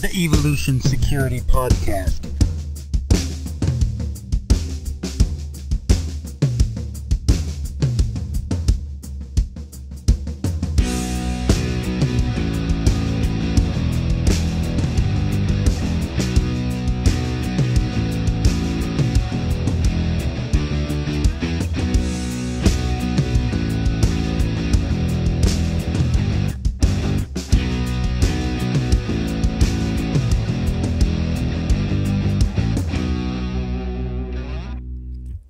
the Evolution Security Podcast.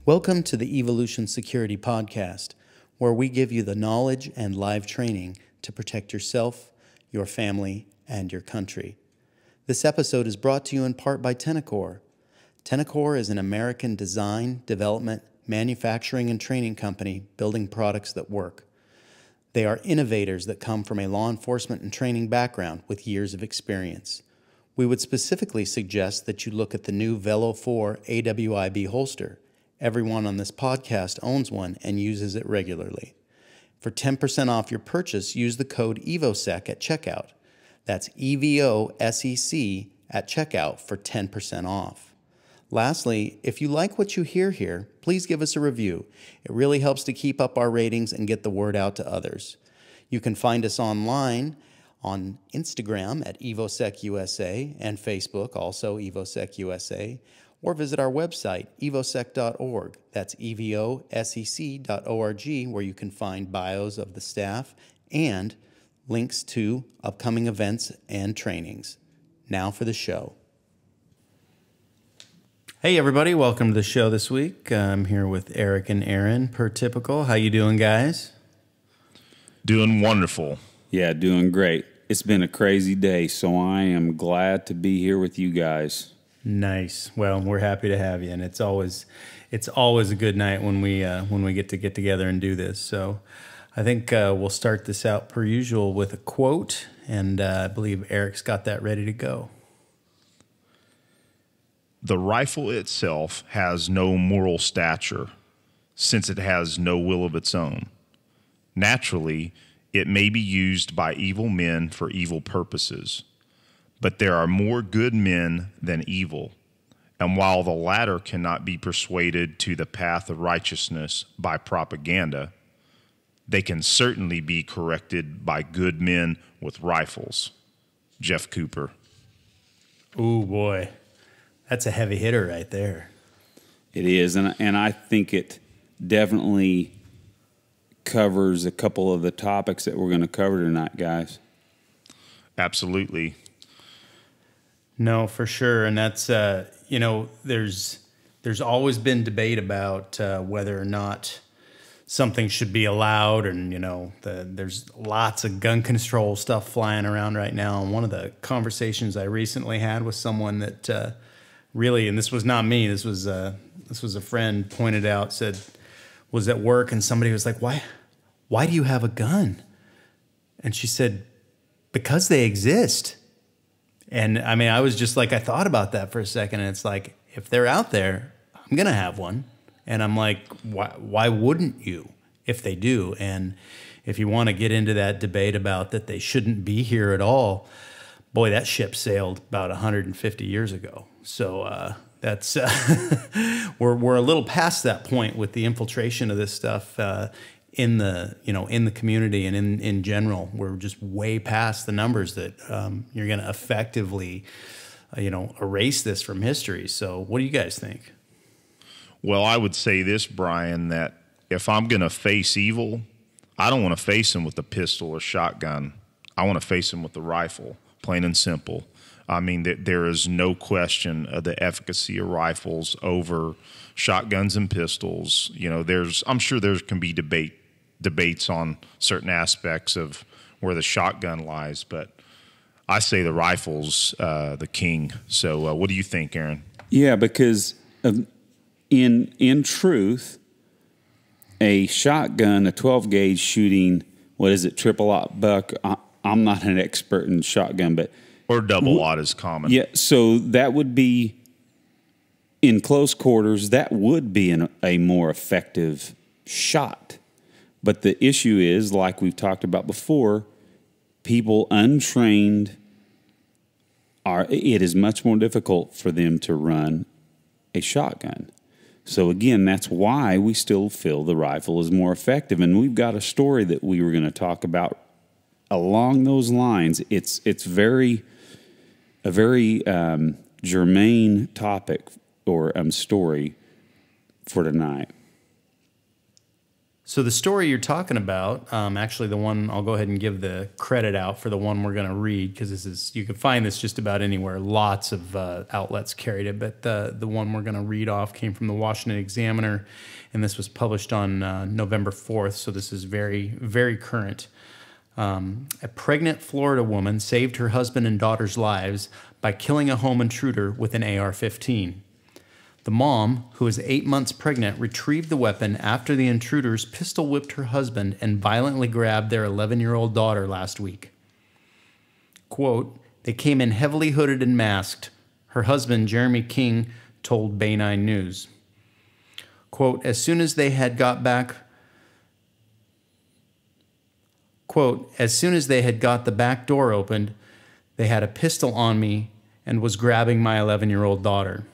Welcome to the Evolution Security Podcast, where we give you the knowledge and live training to protect yourself, your family, and your country. This episode is brought to you in part by Tennecore. Tennecore is an American design, development, manufacturing, and training company building products that work. They are innovators that come from a law enforcement and training background with years of experience. We would specifically suggest that you look at the new Velo 4 AIWB holster. Everyone on this podcast owns one and uses it regularly. For 10% off your purchase, use the code EVOSEC at checkout. That's EVOSEC at checkout for 10% off. Lastly, if you like what you hear here, please give us a review. It really helps to keep up our ratings and get the word out to others. You can find us online on Instagram at EVOSECUSA and Facebook, also EVOSECUSA, or visit our website, evosec.org. That's evosec.org, where you can find bios of the staff and links to upcoming events and trainings. Now for the show. Hey, everybody. Welcome to the show this week. I'm here with Eric and Aaron, per typical. How you doing, guys? Doing wonderful. Yeah, doing great. It's been a crazy day, so I am glad to be here with you guys. Nice. Well, we're happy to have you, and it's always a good night when we get together and do this. So, I think we'll start this out per usual with a quote, and I believe Eric's got that ready to go. The rifle itself has no moral stature, since it has no will of its own. Naturally, it may be used by evil men for evil purposes. But there are more good men than evil, and while the latter cannot be persuaded to the path of righteousness by propaganda, they can certainly be corrected by good men with rifles. Jeff Cooper. Ooh, boy. That's a heavy hitter right there. It is, and I think it definitely covers a couple of the topics that we're going to cover tonight, guys. Absolutely. No, for sure, and that's there's always been debate about whether or not something should be allowed, and there's lots of gun control stuff flying around right now. And one of the conversations I recently had with someone that really, and this was not me, this was a friend pointed out, was at work, and somebody was like, "Why do you have a gun?" And she said, "Because they exist." And I mean, I was just like, I thought about that for a second, and it's like, if they're out there, I'm going to have one. And I'm like, why wouldn't you if they do? And if you want to get into that debate about that they shouldn't be here at all, boy, that ship sailed about 150 years ago. So that's we're a little past that point with the infiltration of this stuff in the community and in general. We're just way past the numbers that you're going to effectively, erase this from history. So what do you guys think? Well, I would say this, Brian, that if I'm going to face evil, I don't want to face him with a pistol or shotgun. I want to face him with a rifle, plain and simple. I mean, there is no question of the efficacy of rifles over shotguns and pistols. I'm sure there can be debates on certain aspects of where the shotgun lies, but I say the rifle's the king. So what do you think, Aaron? Yeah, because in truth, a shotgun, a 12 gauge shooting, triple-aught buck. I'm not an expert in shotgun, but or double-aught is common. Yeah, so that would be in close quarters. That would be a more effective shot. But the issue is, like we've talked about before, people untrained are it is much more difficult for them to run a shotgun. So again, that's why we still feel the rifle is more effective. And we've got a story that we were going to talk about along those lines. It's a very germane topic or story for tonight. So the story you're talking about, actually the one, I'll go ahead and give the credit out for the one we're going to read, because this is, you can find this just about anywhere. Lots of outlets carried it, but the one we're going to read off came from the Washington Examiner, and this was published on November 4th, so this is very, very current. A pregnant Florida woman saved her husband and daughter's lives by killing a home intruder with an AR-15. The mom, who was 8 months pregnant, retrieved the weapon after the intruders pistol whipped her husband and violently grabbed their 11-year-old daughter last week. Quote, they came in heavily hooded and masked, her husband, Jeremy King, told Bay 9 News. Quote, as soon as they had got the back door opened, they had a pistol on me and was grabbing my 11-year-old daughter.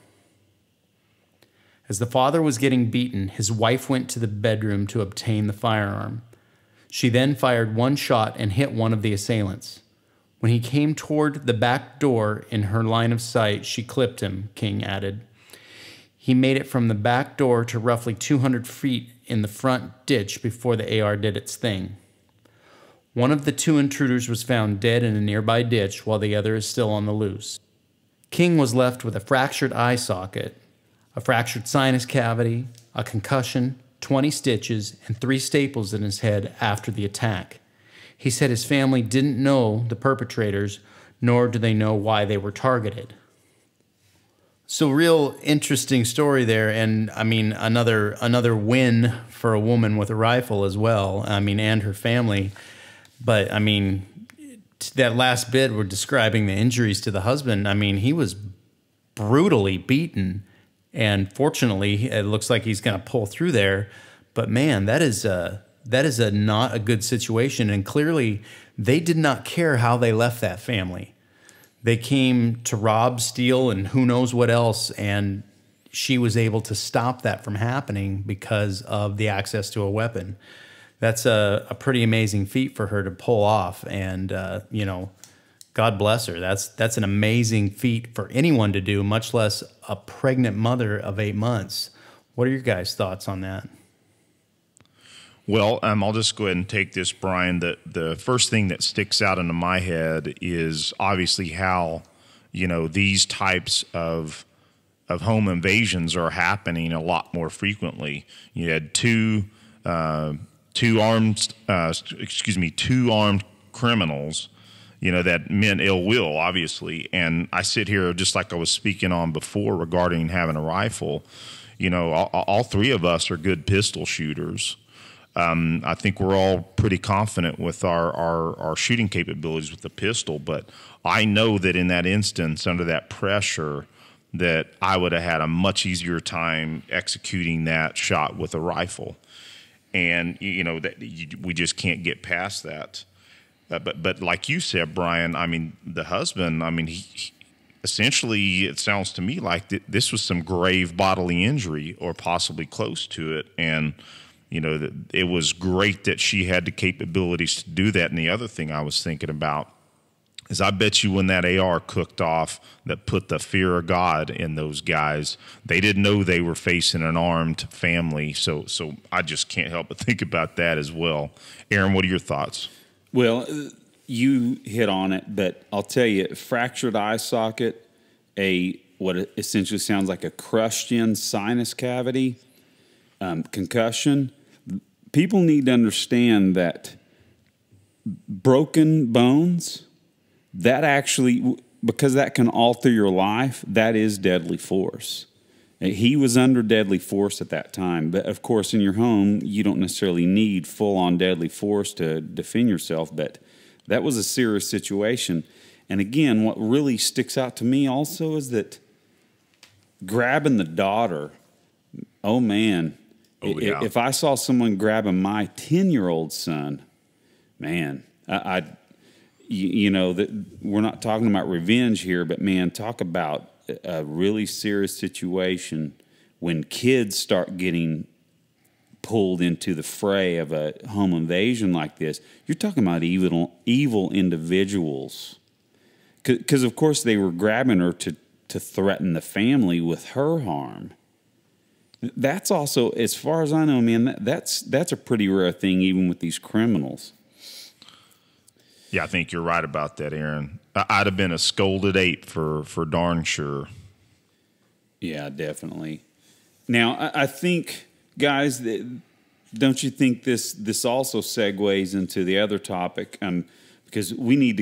As the father was getting beaten, his wife went to the bedroom to obtain the firearm. She then fired one shot and hit one of the assailants. When he came toward the back door in her line of sight, she clipped him, King added. He made it from the back door to roughly 200 feet in the front ditch before the AR did its thing. One of the two intruders was found dead in a nearby ditch, while the other is still on the loose. King was left with a fractured eye socket, a fractured sinus cavity, a concussion, 20 stitches, and 3 staples in his head after the attack. He said his family didn't know the perpetrators, nor do they know why they were targeted. So real interesting story there, and I mean another win for a woman with a rifle as well, I mean, and her family. But I mean, that last bit we're describing the injuries to the husband, I mean, he was brutally beaten. And fortunately, it looks like he's going to pull through there. But man, that is not a good situation. And clearly, they did not care how they left that family. They came to rob, steal, and who knows what else. And she was able to stop that from happening because of the access to a weapon. That's a pretty amazing feat for her to pull off. And, you know, God bless her. That's an amazing feat for anyone to do, much less a pregnant mother of 8 months. What are your guys' thoughts on that? Well, I'll just go ahead and take this, Brian. The first thing that sticks out into my head is obviously how, you know, these types of home invasions are happening a lot more frequently. You had two armed criminals, you know, that meant ill will, obviously. And I sit here, just like I was speaking on before regarding having a rifle, you know, all three of us are good pistol shooters. I think we're all pretty confident with our shooting capabilities with the pistol, but I know that in that instance, under that pressure, that I would have had a much easier time executing that shot with a rifle. And, you know, we just can't get past that. But like you said, Brian, I mean, the husband, I mean, he essentially, it sounds to me like this was some grave bodily injury or possibly close to it. And, you know, it was great that she had the capabilities to do that. And the other thing I was thinking about is I bet you when that AR cooked off, that put the fear of God in those guys. They didn't know they were facing an armed family. So I just can't help but think about that as well. Aaron, what are your thoughts? Well, you hit on it, but I'll tell you, fractured eye socket, what essentially sounds like a crushed in sinus cavity, concussion. People need to understand that broken bones, that actually, because that can alter your life, that is deadly force. He was under deadly force at that time. But, of course, in your home, you don't necessarily need full-on deadly force to defend yourself. But that was a serious situation. And, again, what really sticks out to me also is that grabbing the daughter, oh, man. Oh, yeah. If I saw someone grabbing my 10-year-old son, man, you know, that we're not talking about revenge here, but man, talk about a really serious situation when kids start getting pulled into the fray of a home invasion like this. You're talking about evil individuals. Because, of course, they were grabbing her to threaten the family with her harm. That's also, as far as I know, man, that's a pretty rare thing, even with these criminals. Yeah, I think you're right about that, Aaron. I'd have been a scolded ape for darn sure. Yeah, definitely. Now, I think, guys, don't you think this also segues into the other topic? Because we need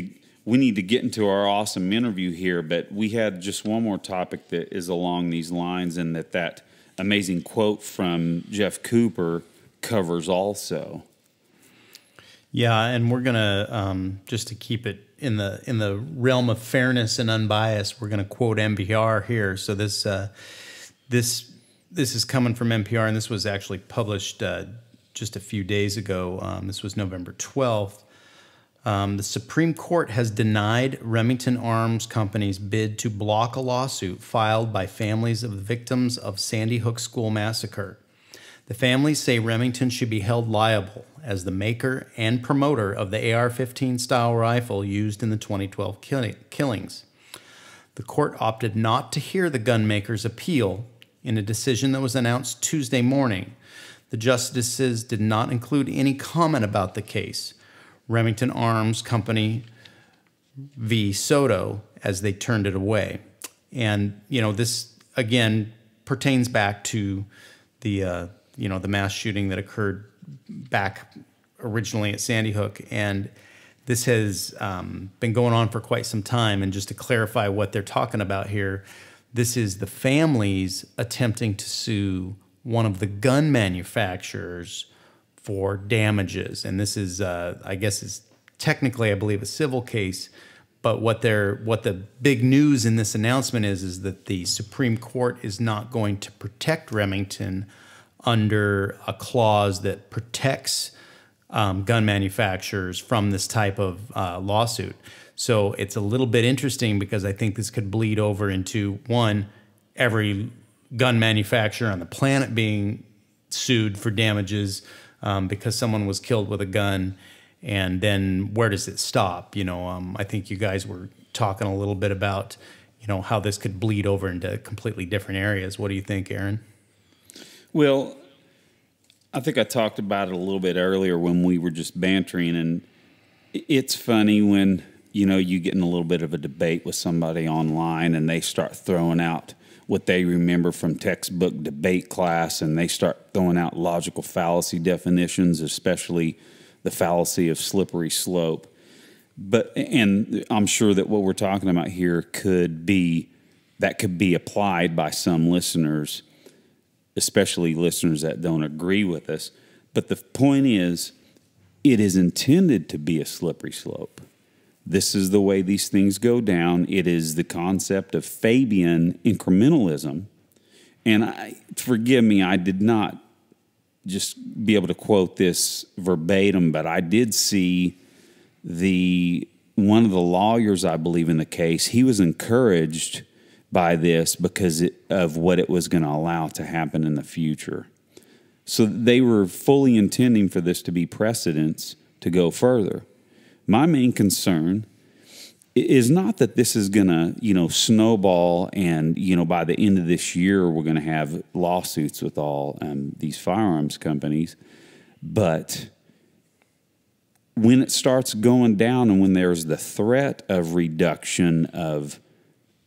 to get into our awesome interview here, but we had just one more topic that is along these lines, and that amazing quote from Jeff Cooper covers also. Yeah, and we're gonna just to keep it in the realm of fairness and unbiased, we're gonna quote NPR here. So this is coming from NPR, and this was actually published just a few days ago. This was November 12th. The Supreme Court has denied Remington Arms Company's bid to block a lawsuit filed by families of the victims of Sandy Hook School massacre. The families say Remington should be held liable as the maker and promoter of the AR-15 style rifle used in the 2012 killings. The court opted not to hear the gunmaker's appeal in a decision that was announced Tuesday morning. The justices did not include any comment about the case, Remington Arms Company v. Soto, as they turned it away. And, you know, this, again, pertains back to the mass shooting that occurred back originally at Sandy Hook. And this has been going on for quite some time. And just to clarify what they're talking about here, this is the families attempting to sue one of the gun manufacturers for damages. And this is, I guess, is technically, I believe, a civil case. But what the big news in this announcement is that the Supreme Court is not going to protect Remington under a clause that protects gun manufacturers from this type of lawsuit. So it's a little bit interesting because I think this could bleed over into, one, every gun manufacturer on the planet being sued for damages because someone was killed with a gun. And then where does it stop? You know, I think you guys were talking a little bit about, you know, how this could bleed over into completely different areas. What do you think, Aaron? Well, I think I talked about it a little bit earlier when we were just bantering, and it's funny when, you know, you get in a little bit of a debate with somebody online and they start throwing out what they remember from textbook debate class, and they start throwing out logical fallacy definitions, especially the fallacy of slippery slope. And I'm sure that what we're talking about here could be applied by some listeners, especially listeners that don't agree with us. But the point is, it is intended to be a slippery slope. This is the way these things go down. It is the concept of Fabian incrementalism. And forgive me, I did not just be able to quote this verbatim, but I did see one of the lawyers, I believe, in the case, he was encouraged by this because of what it was going to allow to happen in the future. So they were fully intending for this to be precedence to go further. My main concern is not that this is going to, you know, snowball and, you know, by the end of this year we're going to have lawsuits with all these firearms companies, but when it starts going down and when there's the threat of reduction of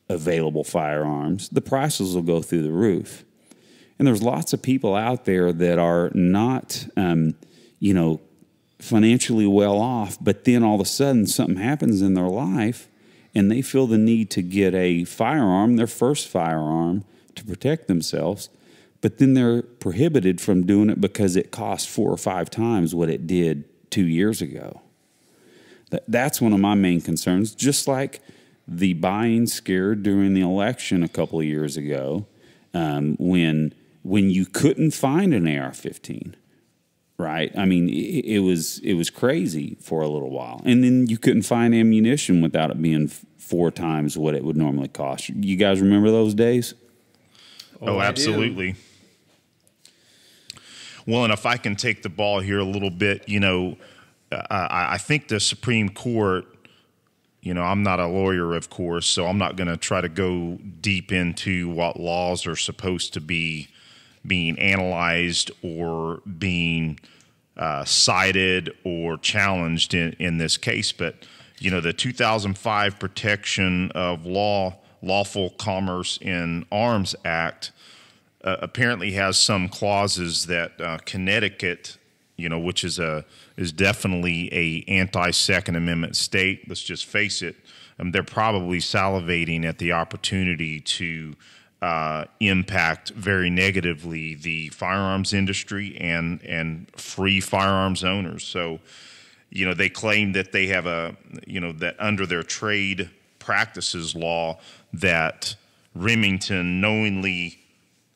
available firearms, the prices will go through the roof. And there's lots of people out there that are not, you know, financially well off, but then all of a sudden something happens in their life and they feel the need to get a firearm, their first firearm, to protect themselves, but then they're prohibited from doing it because it costs 4 or 5 times what it did 2 years ago. That's one of my main concerns, just like the buying scare during the election a couple of years ago, when you couldn't find an AR-15. right? I mean, it was crazy for a little while, and then you couldn't find ammunition without it being 4 times what it would normally cost. You guys remember those days? Oh, absolutely. Well, and if I can take the ball here a little bit, you know, I think the Supreme Court, you know, I'm not a lawyer, of course, so I'm not going to try to go deep into what laws are supposed to be being analyzed or being cited or challenged in this case. But, you know, the 2005 Protection of Lawful Commerce in Arms Act apparently has some clauses that Connecticut, you know, which is definitely a anti-Second Amendment state. Let's just face it. They're probably salivating at the opportunity to impact very negatively the firearms industry and free firearms owners. So, you know, they claim that they have that under their trade practices law that Remington knowingly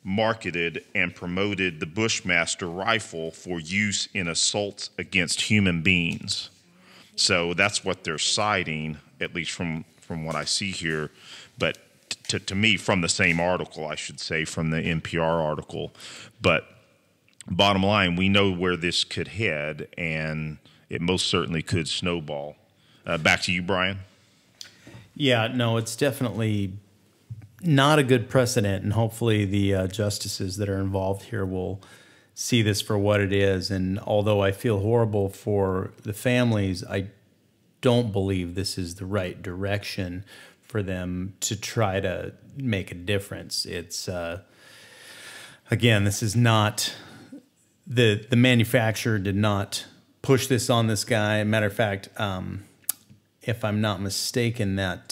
marketed and promoted the Bushmaster rifle for use in assaults against human beings. So that's what they're citing, at least from what I see here. But to me, from the same article, I should say, from the NPR article. But bottom line, we know where this could head, and it most certainly could snowball. Back to you, Brian. Yeah, no, it's definitely not a good precedent, and hopefully the justices that are involved here will see this for what it is. And although I feel horrible for the families, I don't believe this is the right direction for them to try to make a difference. It's again, this is not the manufacturer did not push this on this guy. Matter of fact, if I'm not mistaken, that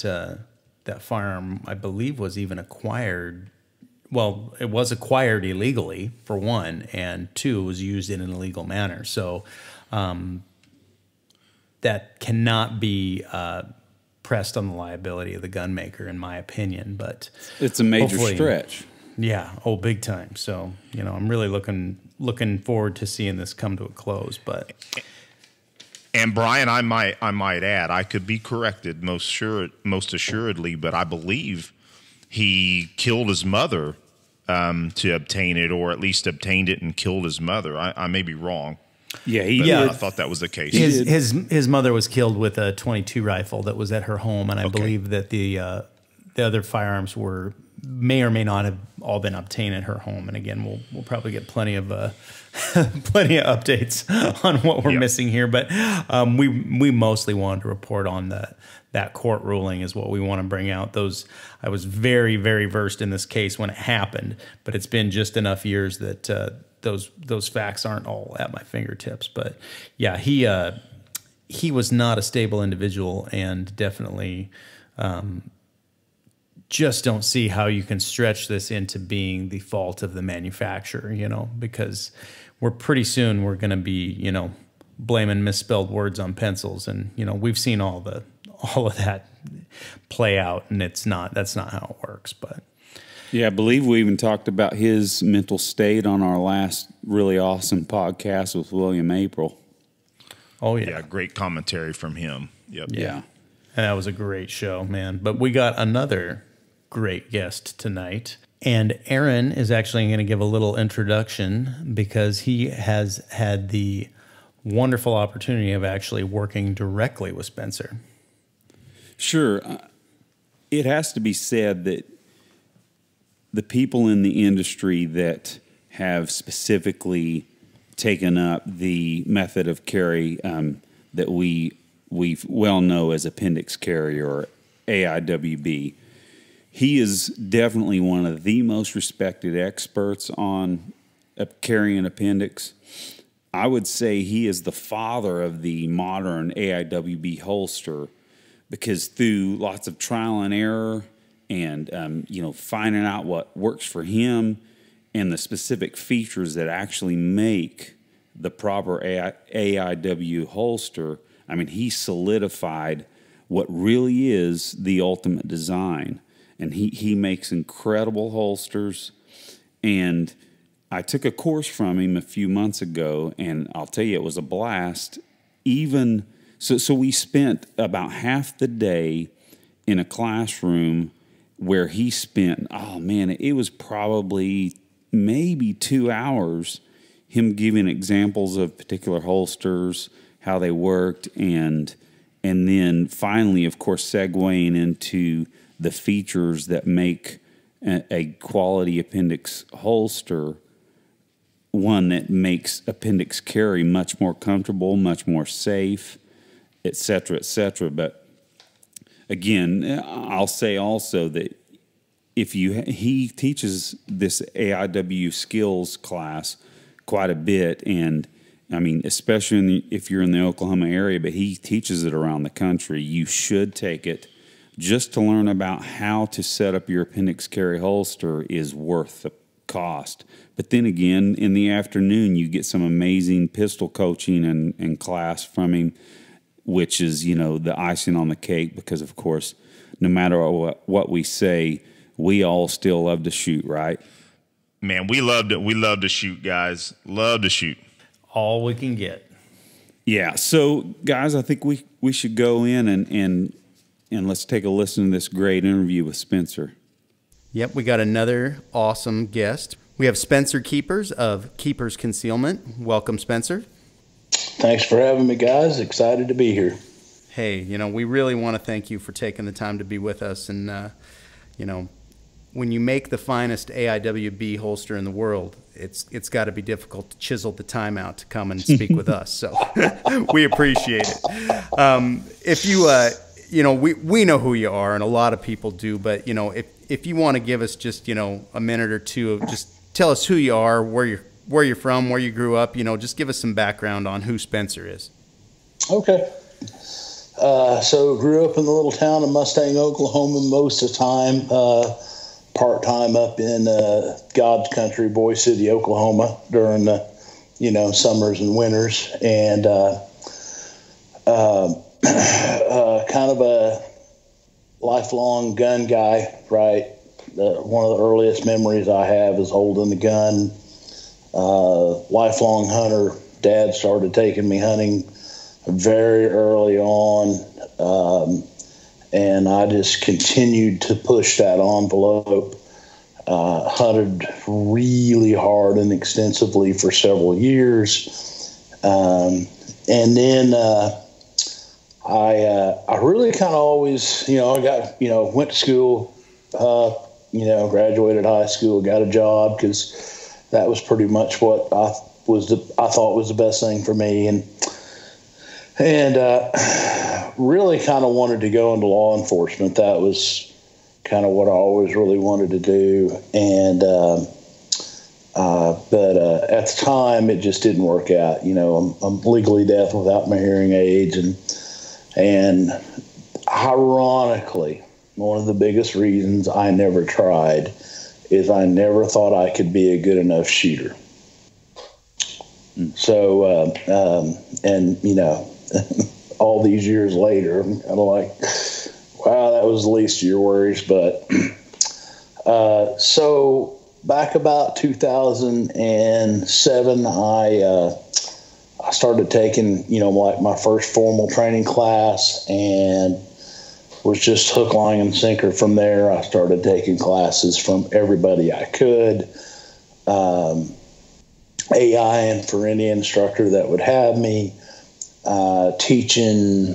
firearm, I believe, was even acquired. Well, it was acquired illegally, for one, and 2, it was used in an illegal manner. So that cannot be pressed on the liability of the gun maker, in my opinion. But it's a major stretch. Yeah, big time. So, you know, I'm really looking forward to seeing this come to a close. But and Brian, I might add, I could be corrected most assuredly, but I believe he killed his mother to obtain it, or at least obtained it and killed his mother. I may be wrong. Yeah, I thought that was the case. His mother was killed with a .22 rifle that was at her home, and I believe that the other firearms may or may not have all been obtained at her home. And again, we'll probably get plenty of updates on what we're missing here. But we mostly wanted to report on that court ruling is what we want to bring out. I was very, very versed in this case when it happened, but it's been just enough years that those facts aren't all at my fingertips. But yeah, he was not a stable individual, and definitely just don't see how you can stretch this into being the fault of the manufacturer, you know, because we're going to be, you know, blaming misspelled words on pencils. And, you know, we've seen all of that play out, and that's not how it works. But yeah, I believe we even talked about his mental state on our last really awesome podcast with William April. Oh yeah. Yeah, great commentary from him. Yep. Yeah. And that was a great show, man. But we got another great guest tonight. And Aaron is actually going to give a little introduction because he has had the wonderful opportunity of actually working directly with Spencer. Sure. It has to be said that the people in the industry that have specifically taken up the method of carry that we well know as Appendix carry or AIWB, he is definitely one of the most respected experts on carrying Appendix. I would say he is the father of the modern AIWB holster, because through lots of trial and error and finding out what works for him and the specific features that actually make the proper AIW holster, I mean, he solidified what really is the ultimate design. And he makes incredible holsters. And I took a course from him a few months ago, and I'll tell you, it was a blast. Even so we spent about half the day in a classroom where he spent, oh man, it was probably maybe 2 hours, him giving examples of particular holsters, how they worked, and then finally, of course, segueing into the features that make a quality Appendix holster, one that makes Appendix carry much more comfortable, much more safe, et cetera, et cetera. But again, I'll say also that he teaches this AIW skills class quite a bit, and I mean, especially if you're in the Oklahoma area, but he teaches it around the country. You should take it. Just to learn about how to set up your Appendix carry holster is worth the cost. But then again, in the afternoon, you get some amazing pistol coaching and class from him, which is, the icing on the cake, because, of course, no matter what we say, we all still love to shoot, right? Man, we love to shoot, guys. Love to shoot. All we can get. Yeah. So, guys, I think we should go in and let's take a listen to this great interview with Spencer. Yep, we got another awesome guest. We have Spencer Keepers of Keepers Concealment. Welcome, Spencer. Thanks for having me, guys. Excited to be here. Hey, we really want to thank you for taking the time to be with us. And, when you make the finest AIWB holster in the world, it's got to be difficult to chisel the time out to come and speak with us. So we appreciate it. If you, we know who you are, and a lot of people do, but, if you want to give us just, a minute or two of just tell us who you are, where you're from, where you grew up, just give us some background on who Spencer is. Okay. So grew up in the little town of Mustang, Oklahoma most of the time, part-time up in God's country, Boise City, Oklahoma during the, summers and winters, and kind of a lifelong gun guy, right? One of the earliest memories I have is holding the gun. Lifelong hunter. Dad started taking me hunting very early on, and I just continued to push that envelope. Hunted really hard and extensively for several years, and then I really kind of always, I got, went to school, graduated high school, got a job because that was pretty much what I thought was the best thing for me, and really kind of wanted to go into law enforcement. That was kind of what I always really wanted to do, and but at the time it just didn't work out. I'm legally deaf without my hearing aids, and ironically, one of the biggest reasons I never tried is I never thought I could be a good enough shooter. So, all these years later, I'm kind of like, wow, that was the least of your worries. But so back about 2007, I started taking, like my first formal training class, and was just hook, line, and sinker from there. I started taking classes from everybody I could, AI and for any instructor that would have me, teaching,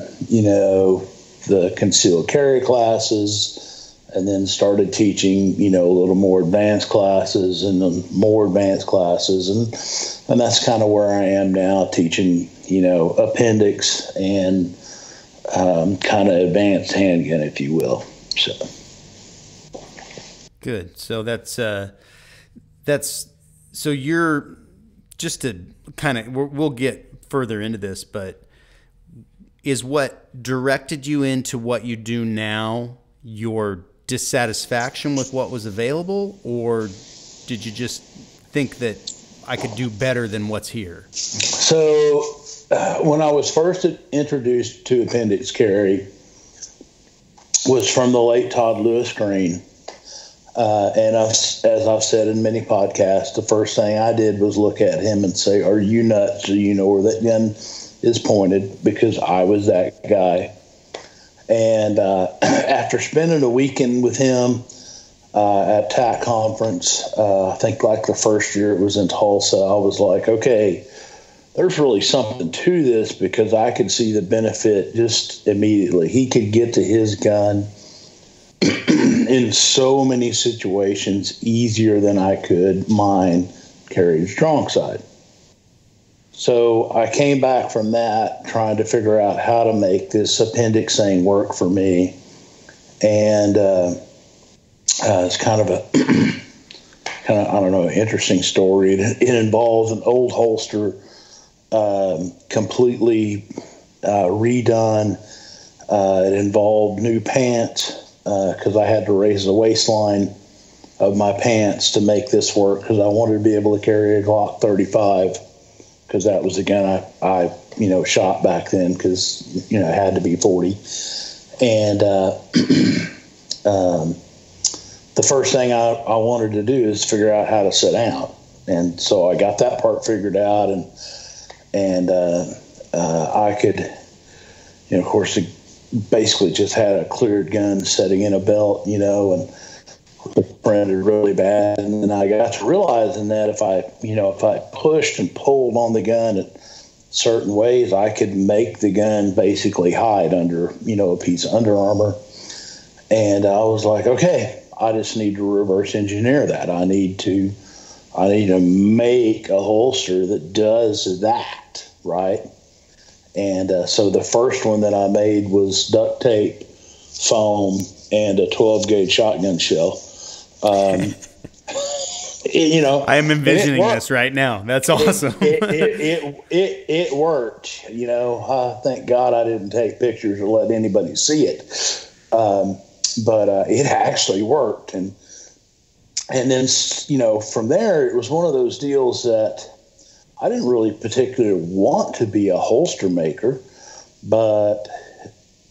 the concealed carry classes, and then started teaching, a little more advanced classes and then more advanced classes. And that's kind of where I am now, teaching, Appendix and kind of advanced handgun, if you will. So good. So so you're, just to kind of, we'll get further into this, but is what directed you into what you do now your dissatisfaction with what was available, or did you just think that I could do better than what's here? So when I was first introduced to Appendix carry was from the late Todd Lewis Green. And as I've said in many podcasts, the first thing I did was look at him and say, "Are you nuts? Do you know where that gun is pointed?" Because I was that guy. And after spending a weekend with him at TAC conference, I think like the first year it was in Tulsa, I was like, okay, there's really something to this, because I could see the benefit just immediately. He could get to his gun in so many situations easier than I could mine carry strong side. So I came back from that trying to figure out how to make this appendix thing work for me. And it's kind of I don't know, interesting story. It involves an old holster, completely redone. It involved new pants, because I had to raise the waistline of my pants to make this work, because I wanted to be able to carry a Glock 35, because that was the gun I shot back then, because it had to be 40. And the first thing I wanted to do is figure out how to sit down, and so I got that part figured out, and I could, of course, basically just had a cleared gun sitting in a belt, and printed really bad. And then I got to realizing that if I pushed and pulled on the gun in certain ways, I could make the gun basically hide under, a piece of Under Armour. And I was like, okay, I just need to reverse engineer that. I need to make a holster that does that, right? And so the first one that I made was duct tape, foam, and a 12-gauge shotgun shell. I am envisioning this right now. That's awesome. It worked. Thank God I didn't take pictures or let anybody see it. But it actually worked. And then, from there, it was one of those deals that I didn't really particularly want to be a holster maker, but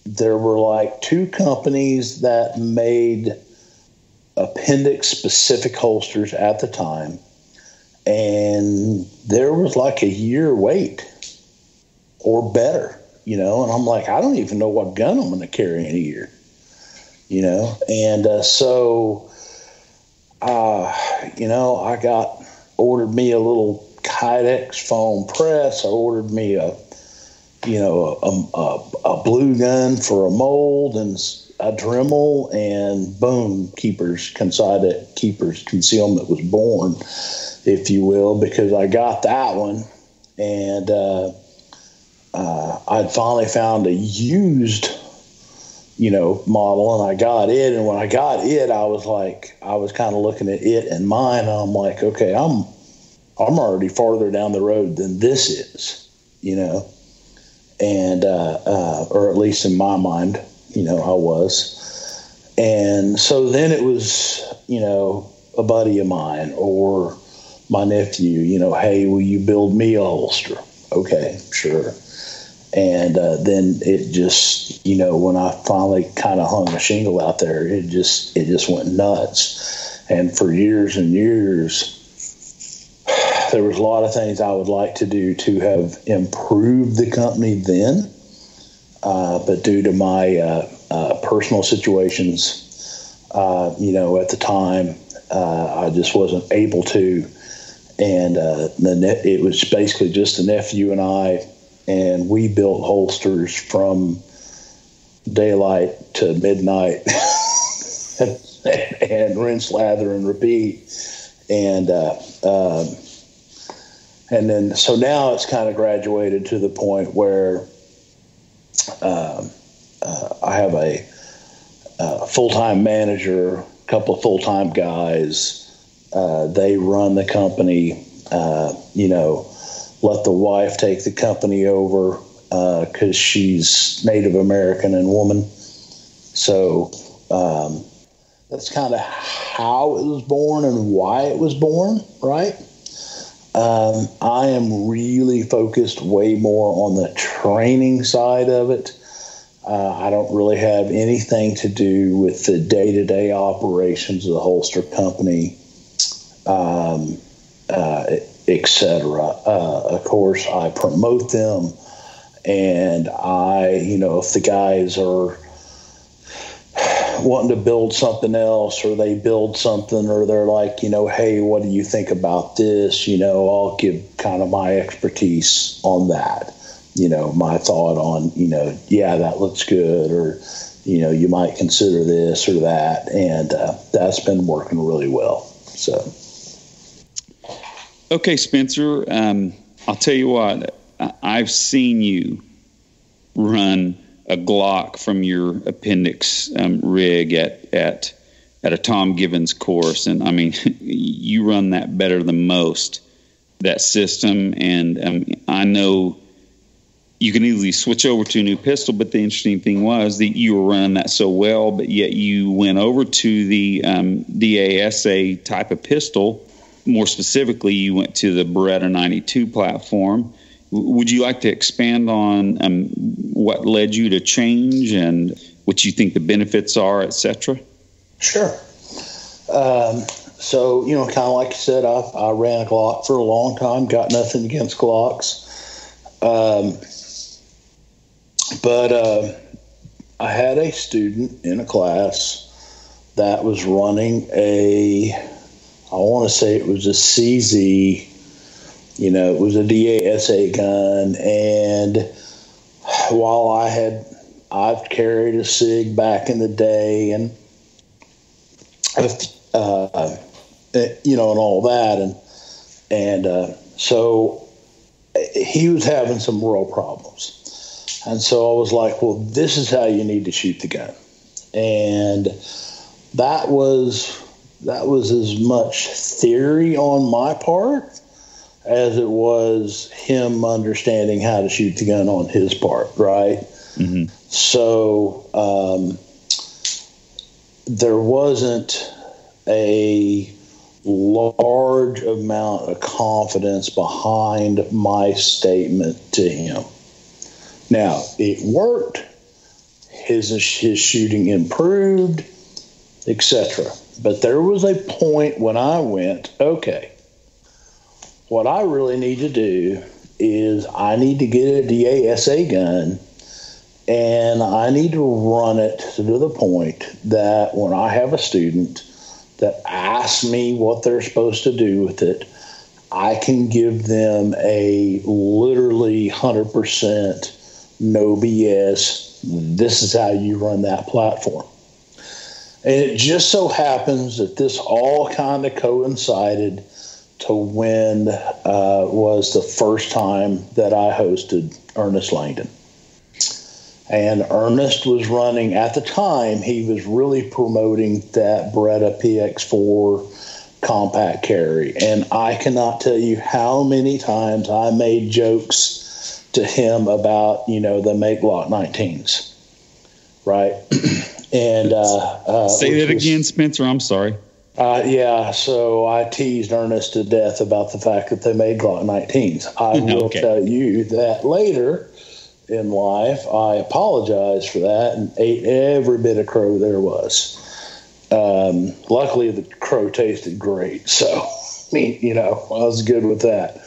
there were like two companies that made appendix specific holsters at the time, and there was like a year wait or better, and I'm like, I don't even know what gun I'm going to carry in a year, and so I ordered me a little Kydex foam press. I ordered me a blue gun for a mold and a Dremel, and boom, Keepers Concealment was born, if you will, because I got that one, and I'd finally found a used, model, and I got it. And when I got it, I was kind of looking at it and mine, and I'm like, okay, I'm already farther down the road than this is, and or at least in my mind, I was. And so then it was, a buddy of mine or my nephew, hey, will you build me a holster? Okay, sure. And then it just, when I finally kind of hung a shingle out there, it just went nuts. And for years and years, there was a lot of things I would like to do to have improved the company then. But due to my personal situations, at the time, I just wasn't able to. And it was basically just a nephew and I, and we built holsters from daylight to midnight and rinse, lather, and repeat. And then, so now it's kind of graduated to the point where I have a full-time manager, a couple of full-time guys. They run the company, let the wife take the company over because she's Native American and woman. So that's kind of how it was born and why it was born, right? I am really focused way more on the training side of it. I don't really have anything to do with the day-to-day operations of the holster company, etc. Of course, I promote them, and if the guys are wanting to build something else, or they build something, or they're like, hey, what do you think about this? I'll give kind of my expertise on that. My thought on, yeah, that looks good, or, you might consider this or that. And that's been working really well. So. Okay, Spencer, I'll tell you what, I've seen you run a Glock from your Appendix rig at a Tom Givens course. And I mean, you run that better than most, that system. And I know you can easily switch over to a new pistol, but the interesting thing was that you were running that so well, but yet you went over to the DASA type of pistol. More specifically, you went to the Beretta 92 platform. Would you like to expand on what led you to change and what you think the benefits are, et cetera? Sure. So, kind of like you said, I ran a Glock for a long time, got nothing against Glocks. But I had a student in a class that was running I want to say it was a CZ, it was a DASA gun. And while I've carried a SIG back in the day and, and all that. And so he was having some real problems. And so I was like, well, this is how you need to shoot the gun. And that was as much theory on my part as it was him understanding how to shoot the gun on his part, right? Mm-hmm. So there wasn't a large amount of confidence behind my statement to him. Now, it worked. His shooting improved, etc. But there was a point when I went, okay, what I really need to do is I need to get a DASA gun, and I need to run it to the point that when I have a student that asks me what they're supposed to do with it, I can give them a literally 100% no BS, this is how you run that platform. And it just so happens that this all kind of coincided to when was the first time that I hosted Ernest Langdon. And Ernest was running, at the time, he was really promoting that Beretta PX4 compact carry. And I cannot tell you how many times I made jokes to him about, the make Glock 19s, right? And say that again, Spencer. I'm sorry. Yeah, so I teased Ernest to death about the fact that they made Glock 19s. I will tell you that later in life, I apologized for that and ate every bit of crow there was. Luckily, the crow tasted great, so I was good with that.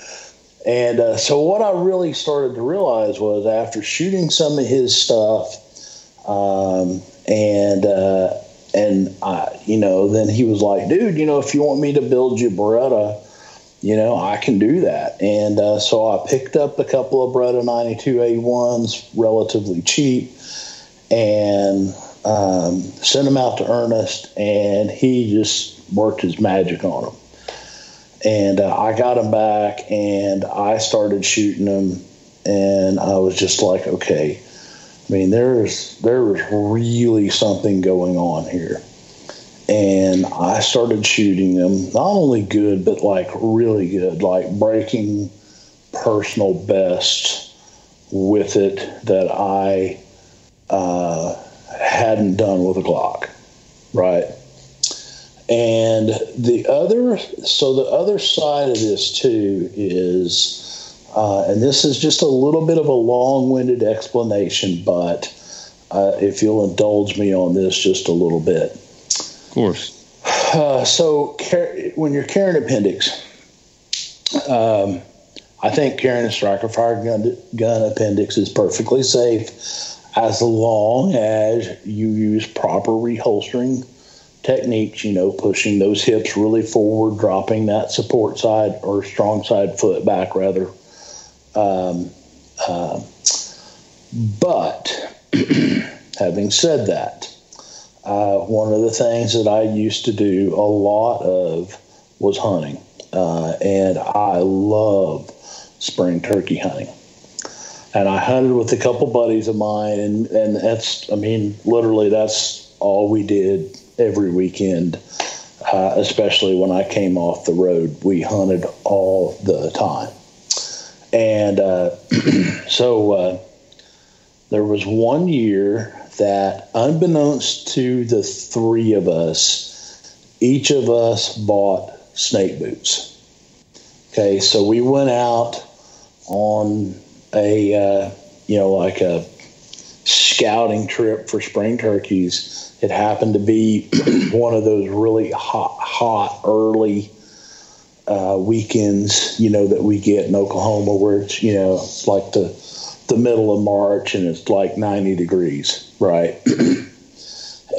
And so what I really started to realize was after shooting some of his stuff, then he was like, dude, if you want me to build you Beretta, I can do that. And so I picked up a couple of Beretta 92A1s relatively cheap and sent them out to Ernest, and he just worked his magic on them. And I got them back, and I started shooting them, and I was just like, okay, there was really something going on here. And I started shooting them, not only good, but like really good, like breaking personal bests with it that I hadn't done with a Glock, right? And the other side of this too is, and this is just a little bit of a long-winded explanation, but if you'll indulge me on this just a little bit. Of course. So when you're carrying appendix, I think carrying a striker fire gun appendix is perfectly safe as long as you use proper reholstering techniques, pushing those hips really forward, dropping that support side or strong side foot back rather. But having said that, one of the things that I used to do a lot of was hunting. And I love spring turkey hunting. And I hunted with a couple buddies of mine, and that's, literally that's all we did every weekend, especially when I came off the road. We hunted all the time. And so there was one year that, unbeknownst to the three of us, each of us bought snake boots. Okay, so we went out on a, like a scouting trip for spring turkeys. It happened to be one of those really hot early weekends, that we get in Oklahoma where it's, it's like the middle of March and it's like 90 degrees, right?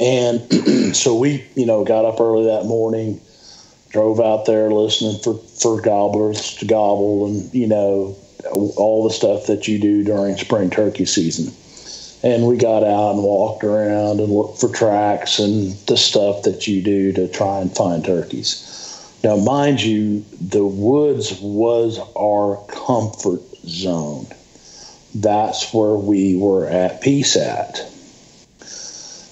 And so we, got up early that morning, drove out there listening for gobblers to gobble and, all the stuff that you do during spring turkey season. And we got out and walked around and looked for tracks and the stuff that you do to try and find turkeys. Now, mind you, the woods was our comfort zone. That's where we were at peace at.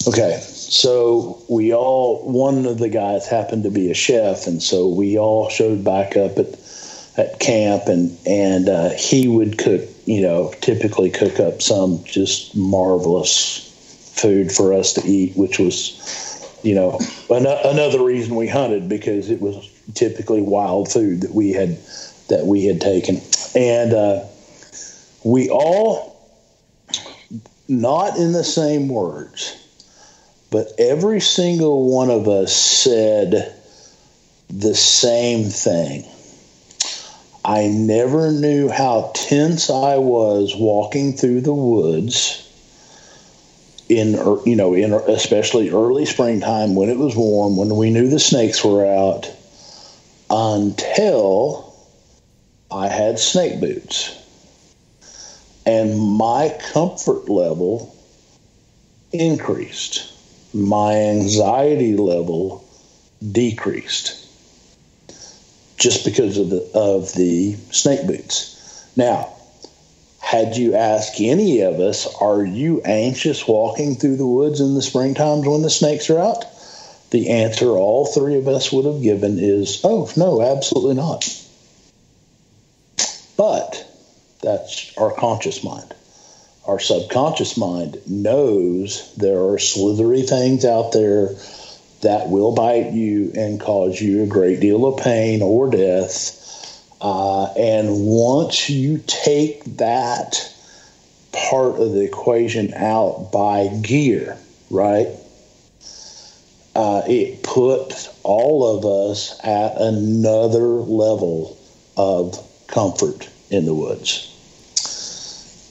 Okay, so one of the guys happened to be a chef, and so we all showed back up at camp, and he would cook, typically cook up some just marvelous food for us to eat, which was, another reason we hunted, because it was typically wild food that we had taken. And we all, not in the same words, but every single one of us said the same thing. I never knew how tense I was walking through the woods in especially early springtime when it was warm, when we knew the snakes were out, until I had snake boots. And my comfort level increased. My anxiety level decreased just because of the snake boots. Now, had you asked any of us, are you anxious walking through the woods in the spring times when the snakes are out? The answer all three of us would have given is, oh, no, absolutely not. But that's our conscious mind. Our subconscious mind knows there are slithery things out there that will bite you and cause you a great deal of pain or death. And once you take that part of the equation out by gear, right, it puts all of us at another level of comfort in the woods.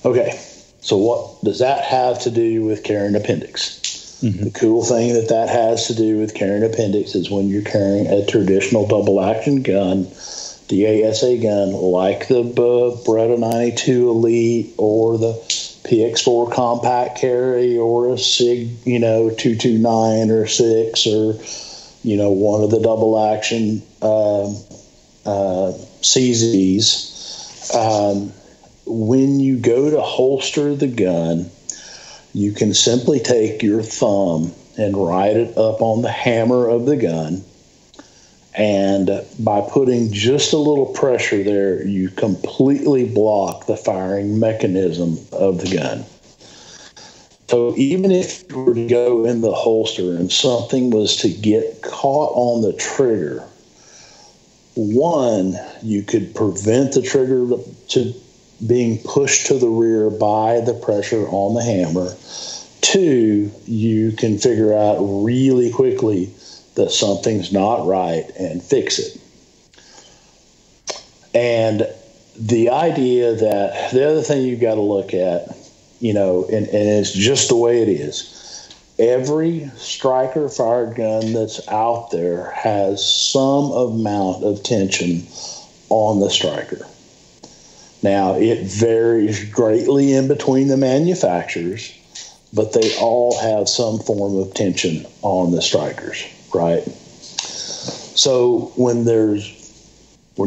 Okay, so what does that have to do with carrying appendix? Mm-hmm. The cool thing that has to do with carrying appendix is when you're carrying a traditional double-action gun, DASA gun, like the Beretta 92 Elite or the PX4 compact carry or a SIG, 229 or 6 or, one of the double-action CZs. When you go to holster the gun, you can simply take your thumb and ride it up on the hammer of the gun. And by putting just a little pressure there, you completely block the firing mechanism of the gun. So even if you were to go in the holster and something was to get caught on the trigger, one, you could prevent the trigger to being pushed to the rear by the pressure on the hammer. Two, you can figure out really quickly that something's not right and fix it. And the idea that the other thing you've got to look at, and it's just the way it is. Every striker fired gun that's out there has some amount of tension on the striker. Now, it varies greatly in between the manufacturers, but they all have some form of tension on the strikers, right? So when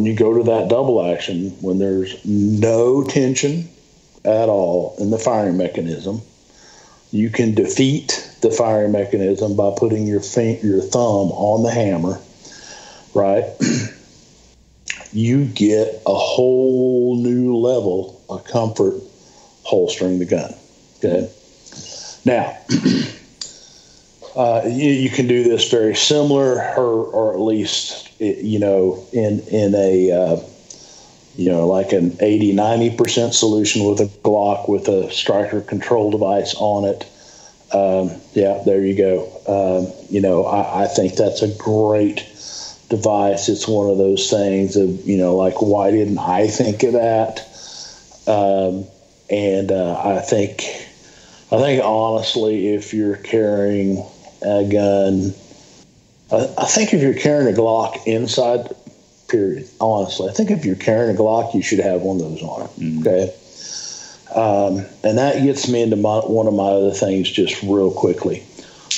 you go to that double action, when there's no tension at all in the firing mechanism, you can defeat the firing mechanism by putting your thumb on the hammer, right? You get a whole new level of comfort holstering the gun, okay? Now, you can do this very similar, or at least, in a, like an 80-90% solution with a Glock with a striker control device on it. Yeah, there you go. I think that's a great device. It's one of those things of, like, why didn't I think of that? I think honestly, if you're carrying a gun, I think if you're carrying a Glock inside, period, honestly, I think if you're carrying a Glock, you should have one of those on it, okay? And that gets me into one of my other things just real quickly.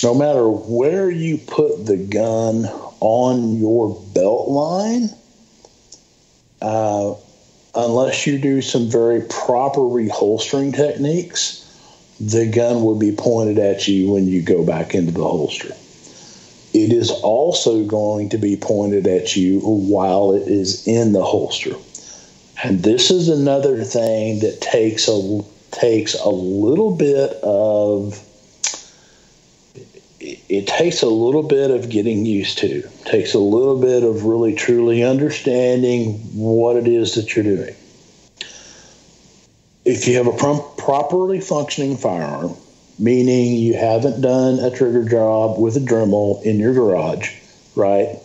No matter where you put the gun on your belt line, unless you do some very proper reholstering techniques, the gun will be pointed at you when you go back into the holster. It is also going to be pointed at you while it is in the holster. And this is another thing that takes a little bit of getting used to. It takes a little bit of really truly understanding what it is that you're doing. If you have a properly functioning firearm, meaning you haven't done a trigger job with a Dremel in your garage, right?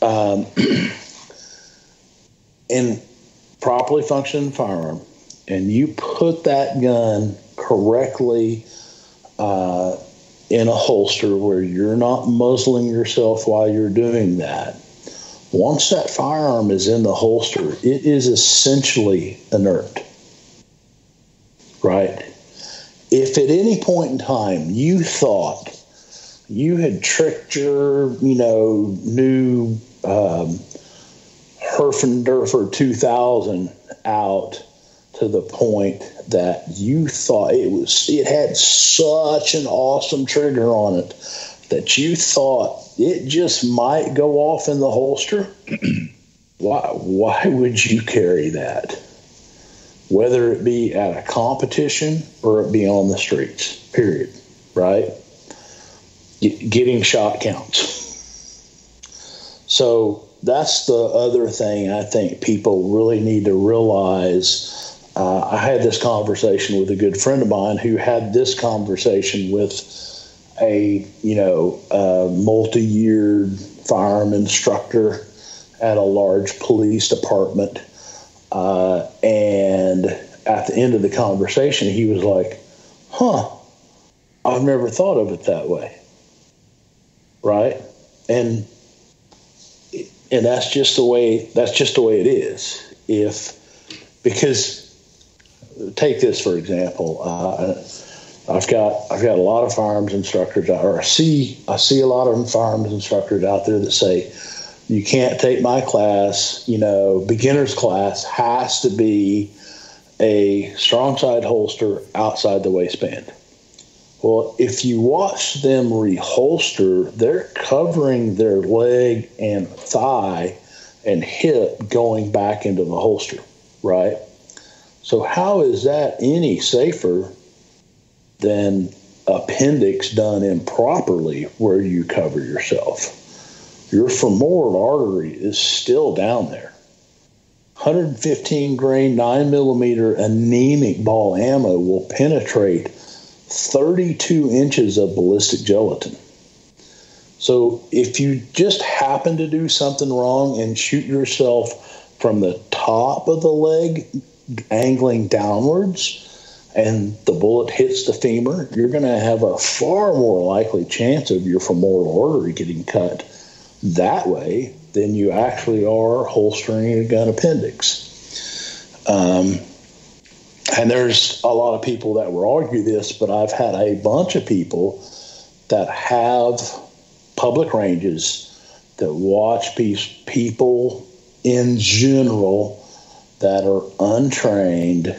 And properly functioning firearm, and you put that gun correctly in a holster where you're not muzzling yourself while you're doing that, once that firearm is in the holster, it is essentially inert, right? If at any point in time you thought you had tricked your, new Herfendurfer 2000 out to the point that you thought it had such an awesome trigger on it that you thought it just might go off in the holster, why would you carry that? Whether it be at a competition or it be on the streets, period, right? Getting shot counts. So that's the other thing I think people really need to realize. I had this conversation with a good friend of mine who had this conversation with a multi-year firearm instructor at a large police department. And at the end of the conversation, he was like, I've never thought of it that way. Right? And that's just the way it is. Because take this for example, I've got a lot of firearms instructors, or I see a lot of firearms instructors out there that say, you can't take my class, beginner's class has to be a strong side holster outside the waistband. Well, if you watch them reholster, they're covering their leg and thigh and hip going back into the holster, right? So how is that any safer than Appendix done improperly where you cover yourself? Your femoral artery is still down there. 115 grain 9mm anemic ball ammo will penetrate 32 inches of ballistic gelatin. So if you just happen to do something wrong and shoot yourself from the top of the leg, angling downwards, and the bullet hits the femur, you're going to have a far more likely chance of your femoral artery getting cut that way than you actually are holstering a gun appendix. And there's a lot of people that will argue this, but I've had a bunch of people that have public ranges that watch people in general that are untrained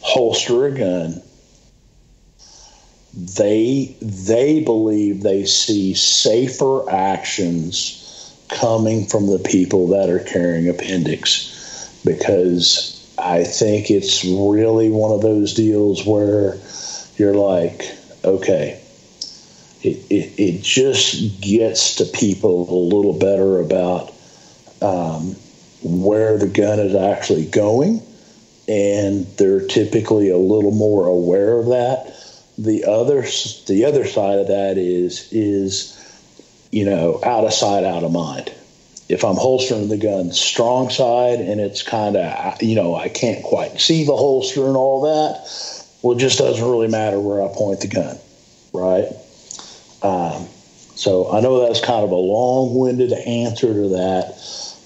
holster a gun. They believe they see safer actions coming from the people that are carrying appendix, because I think it's really one of those deals where you're like, okay, it just gets to people a little better about where the gun is actually going, and they're typically a little more aware of that. The other side of that is out of sight, out of mind. If I'm holstering the gun strong side and it's kind of, I can't quite see the holster and all that, well, it just doesn't really matter where I point the gun, right? So I know that's kind of a long-winded answer to that,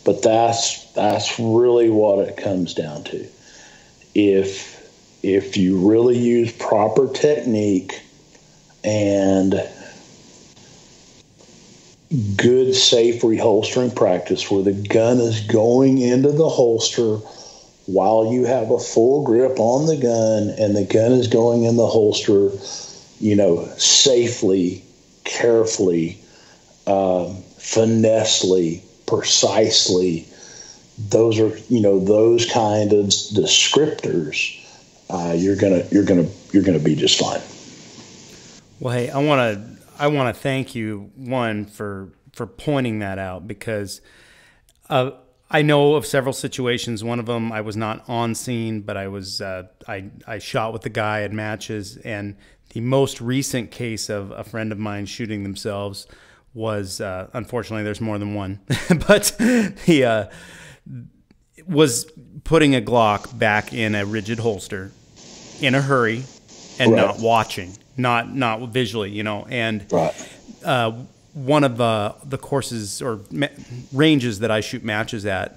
but that's really what it comes down to. If you really use proper technique and good, safe reholstering practice where the gun is going into the holster while you have a full grip on the gun and the gun is going in the holster, safely, carefully, finessely, precisely, those are, those kind of descriptors, you're gonna be just fine. Well, hey, I want to thank you, one, for pointing that out, because I know of several situations. One of them I was not on scene, but I was I shot with the guy at matches, and the most recent case of a friend of mine shooting themselves was unfortunately there's more than one, but he was putting a Glock back in a rigid holster in a hurry and right. not watching, not visually, and right. One of the courses or ranges that I shoot matches at,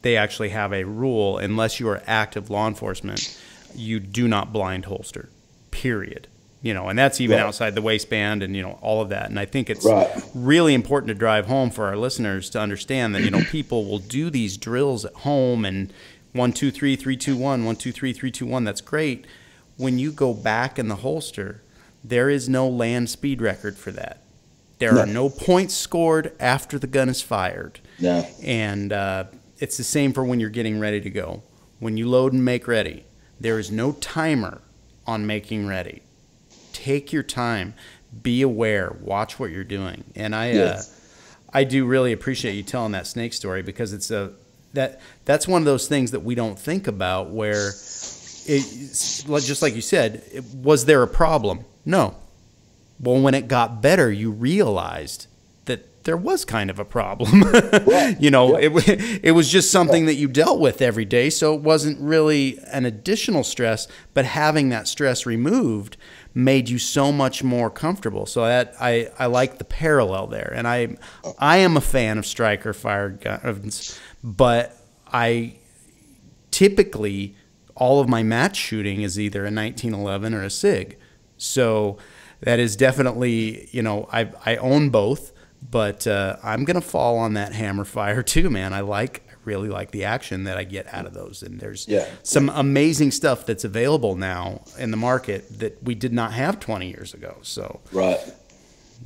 they actually have a rule: unless you are active law enforcement, you do not blind holster, period. And that's even right. outside the waistband and, all of that. And I think it's right. really important to drive home for our listeners to understand that, people will do these drills at home and 1, 2, 3, 3, 2, 1, 1, 2, 3, 3, 2, 1. That's great. When you go back in the holster, there is no land speed record for that. There are no points scored after the gun is fired. No. And it's the same for when you're getting ready to go. When you load and make ready, there is no timer on making ready. Take your time, be aware, watch what you're doing. And I do really appreciate you telling that snake story, because it's that's one of those things that we don't think about, where just like you said, was there a problem? No. Well, when it got better, you realized that there was kind of a problem. Right. It was just something that you dealt with every day, so it wasn't really an additional stress, but having that stress removed made you so much more comfortable. So that I like the parallel there. And I am a fan of striker fired guns, but I typically, all of my match shooting is either a 1911 or a SIG. So that is definitely, I own both, but I'm going to fall on that hammer fire too, man. I really like the action that I get out of those. And there's some amazing stuff that's available now in the market that we did not have 20 years ago. So right.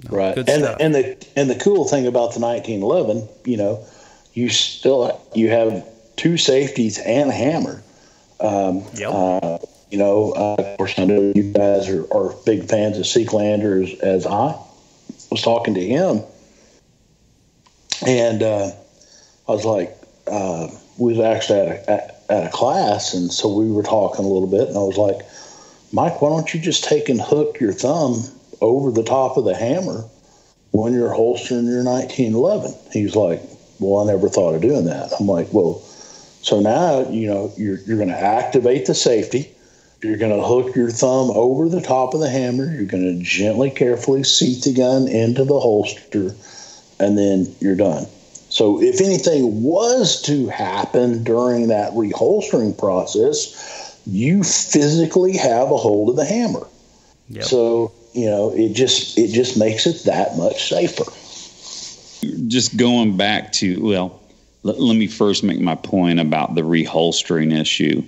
Good stuff. And the cool thing about the 1911, you have two safeties and a hammer. Of course, I know you guys are big fans of Seeklander, as I was talking to him. And I was like, we was actually at a class, and so we were talking a little bit, and I was like, Mike, why don't you just take and hook your thumb over the top of the hammer when you're holstering your 1911? He's like, well, I never thought of doing that. I'm like, well, so now, you're going to activate the safety. You're going to hook your thumb over the top of the hammer. You're going to gently, carefully seat the gun into the holster, and then you're done. So if anything was to happen during that reholstering process, you physically have a hold of the hammer. Yep. So, it just makes it that much safer. Just going back to, let me first make my point about the reholstering issue.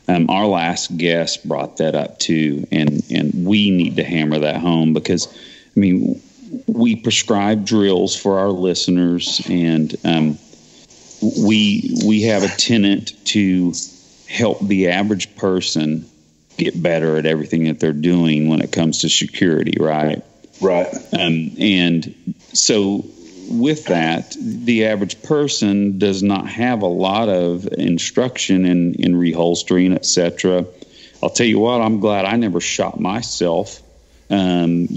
Our last guest brought that up too, and we need to hammer that home because, we prescribe drills for our listeners, and we have a tenet to help the average person get better at everything that they're doing when it comes to security, right? Right. And so with that, the average person does not have a lot of instruction in reholstering, etc. I'll tell you what, I'm glad I never shot myself. No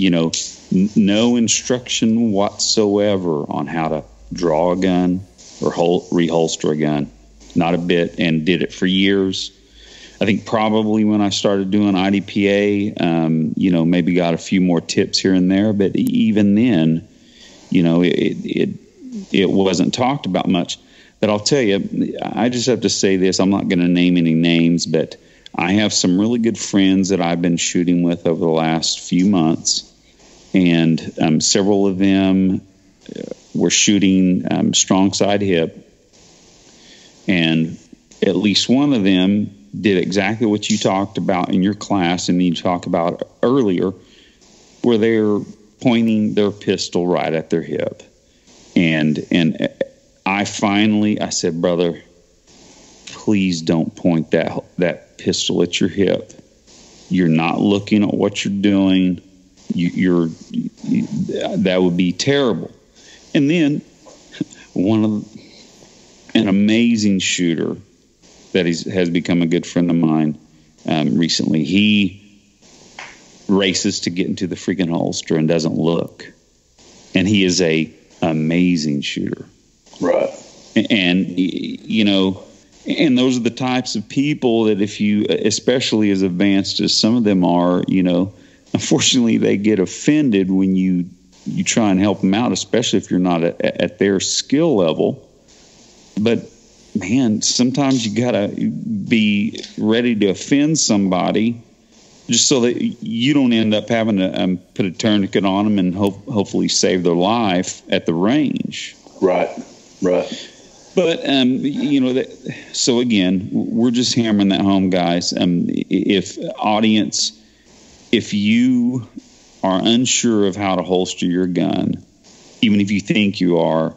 instruction whatsoever on how to draw a gun or reholster a gun. Not a bit, and did it for years. I think probably when I started doing IDPA, maybe got a few more tips here and there, but even then, it wasn't talked about much. But I'll tell you, I just have to say this. I'm not going to name any names, but I have some really good friends that I've been shooting with over the last few months, and several of them were shooting strong side hip, and at least one of them did exactly what you talked about in your class and you talked about earlier, where they're pointing their pistol right at their hip. And I said, brother, please don't point that pistol at your hip. You're not looking at what you're doing. That would be terrible. And then an amazing shooter that has become a good friend of mine recently, he races to get into the freaking holster and doesn't look. And he is a amazing shooter. Right. And, and those are the types of people that if you, especially as advanced as some of them are, unfortunately they get offended when you try and help them out, especially if you're not at their skill level. But man, sometimes you gotta be ready to offend somebody just so that you don't end up having to put a tourniquet on them and hopefully save their life at the range. Right. But so again, we're just hammering that home, guys. If you are unsure of how to holster your gun, even if you think you are,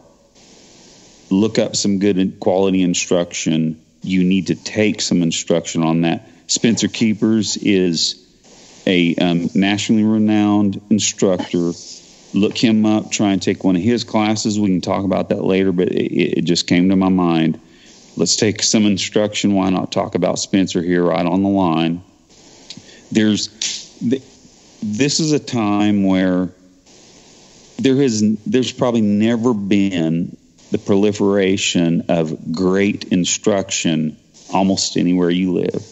look up some good quality instruction. You need to take some instruction on that. Spencer Keepers is a nationally renowned instructor. Look him up. Try and take one of his classes. We can talk about that later, but it just came to my mind. Let's take some instruction. Why not talk about Spencer here right on the line? This is a time where there's probably never been the proliferation of great instruction almost anywhere you live.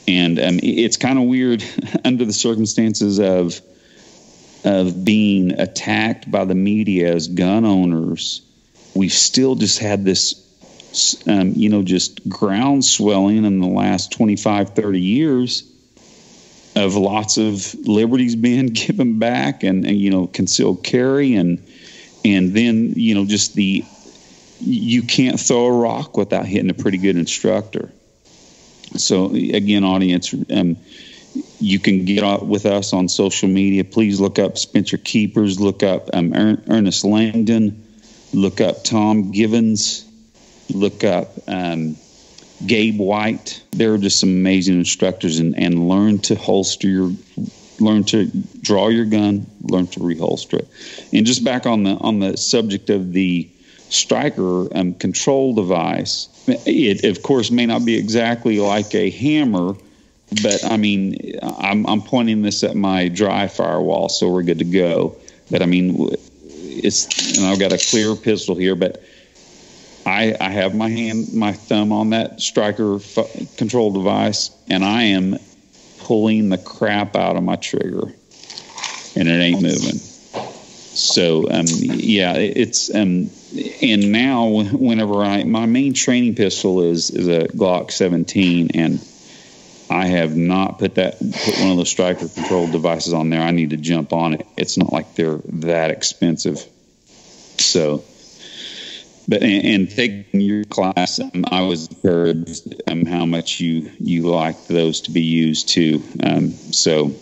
And it's kind of weird under the circumstances of being attacked by the media as gun owners. We've still just had this, just ground swelling in the last 25, 30 years of lots of liberties being given back and concealed carry and then, just you can't throw a rock without hitting a pretty good instructor. So again, audience, you can get with us on social media. Please look up Spencer Keepers, look up Ernest Langdon, look up Tom Givens, look up Gabe White. They're just some amazing instructors, and learn to learn to draw your gun, learn to reholster it. And just back on the subject of the striker control device. It, of course, may not be exactly like a hammer, but I mean, I'm pointing this at my dry firewall, so we're good to go. But I mean, and I've got a clear pistol here, but I have my thumb on that striker control device, and I am pulling the crap out of my trigger, and it ain't moving. So, it's, and now whenever my main training pistol is a Glock 17, and I have not put one of those striker control devices on there. I need to jump on it. It's not like they're that expensive. So, but, and taking your class, I was encouraged how much you like those to be used too. So,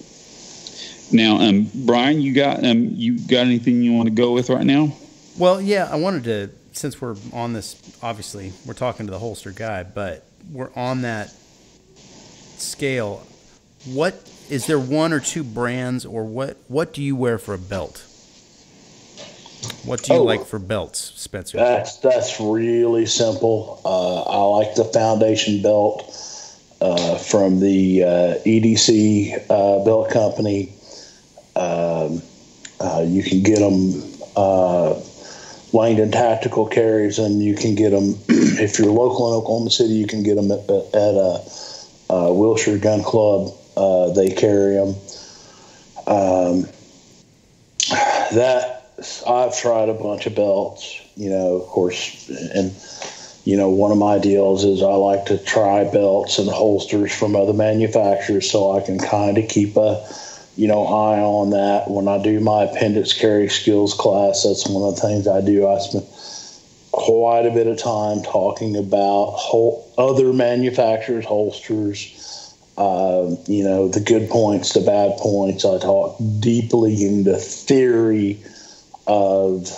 now, Brian, you got anything you want to go with right now? Well, yeah, I wanted to, since we're on this, obviously we're talking to the holster guy, but we're on that scale. What is there, one or two brands, or what do you wear for a belt? What do you like for belts, Spencer? That's really simple. I like the Foundation belt from the EDC belt company. You can get them. Langdon Tactical carries them. You can get them if you're local in Oklahoma City. You can get them at Wilshire Gun Club. They carry them. I've tried a bunch of belts, of course, and one of my deals is I like to try belts and holsters from other manufacturers so I can kind of keep a eye on that. When I do my Appendix carry skills class, that's one of the things I do. I spend quite a bit of time talking about other manufacturers' holsters, the good points, the bad points. I talk deeply into theory of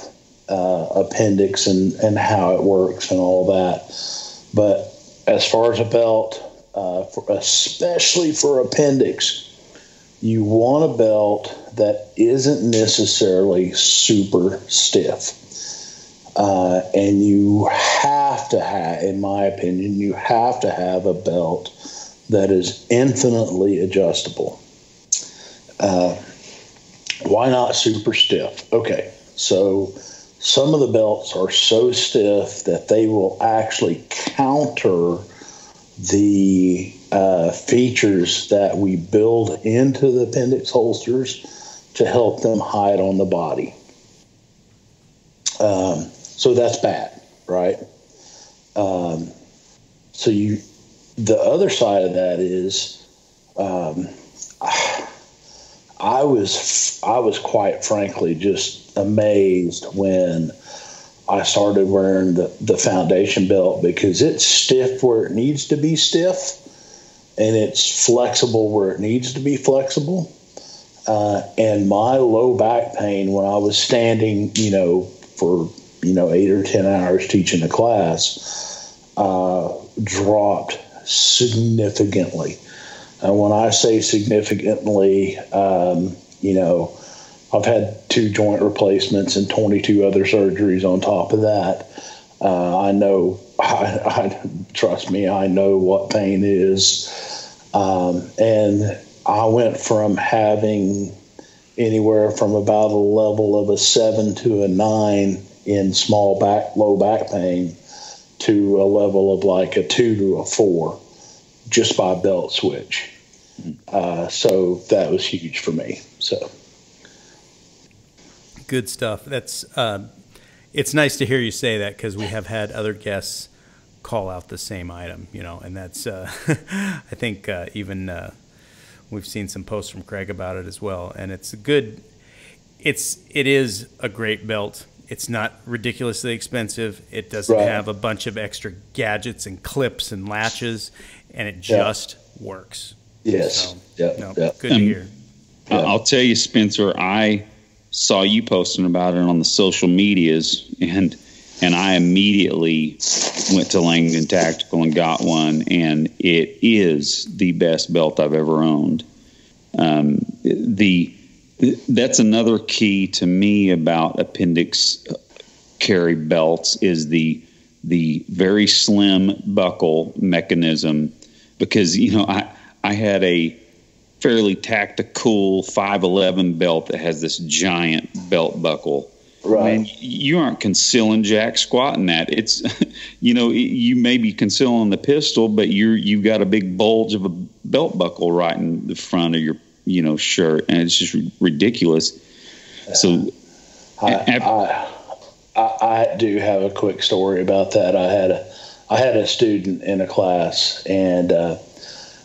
Appendix and how it works and all that. But as far as a belt, especially for Appendix, you want a belt that isn't necessarily super stiff. And you have to have, in my opinion, you have to have a belt that is infinitely adjustable. Why not super stiff? Okay, so some of the belts are so stiff that they will actually counter the features that we build into the Appendix holsters to help them hide on the body. So that's bad, right? The other side of that is, I was quite frankly just amazed when I started wearing the Foundation belt, because it's stiff where it needs to be stiff, and it's flexible where it needs to be flexible. And my low back pain when I was standing, for 8 or 10 hours teaching a class, dropped significantly. And when I say significantly, I've had 2 joint replacements and 22 other surgeries on top of that. I know, trust me, I know what pain is. And I went from having anywhere from about a level of a 7 to a 9 in low back pain to a level of like a 2 to a 4 just by belt switch. So that was huge for me. So good stuff. That's it's nice to hear you say that, because we have had other guests call out the same item, and that's I think even we've seen some posts from Craig about it as well, and it is a great belt. It's not ridiculously expensive. It doesn't have a bunch of extra gadgets and clips and latches, and it just works. Yes. So, good to hear. I'll tell you, Spencer, I saw you posting about it on the social medias, and I immediately went to Langdon Tactical and got one, and it is the best belt I've ever owned. That's another key to me about Appendix carry belts is the very slim buckle mechanism, because I had a fairly tactical 511 belt that has this giant belt buckle. Right. I mean, you aren't concealing jack squat in that. It's, you may be concealing the pistol, but you've got a big bulge of a belt buckle right in the front of your, shirt, and it's just ridiculous. So, I do have a quick story about that. I had a student in a class, and I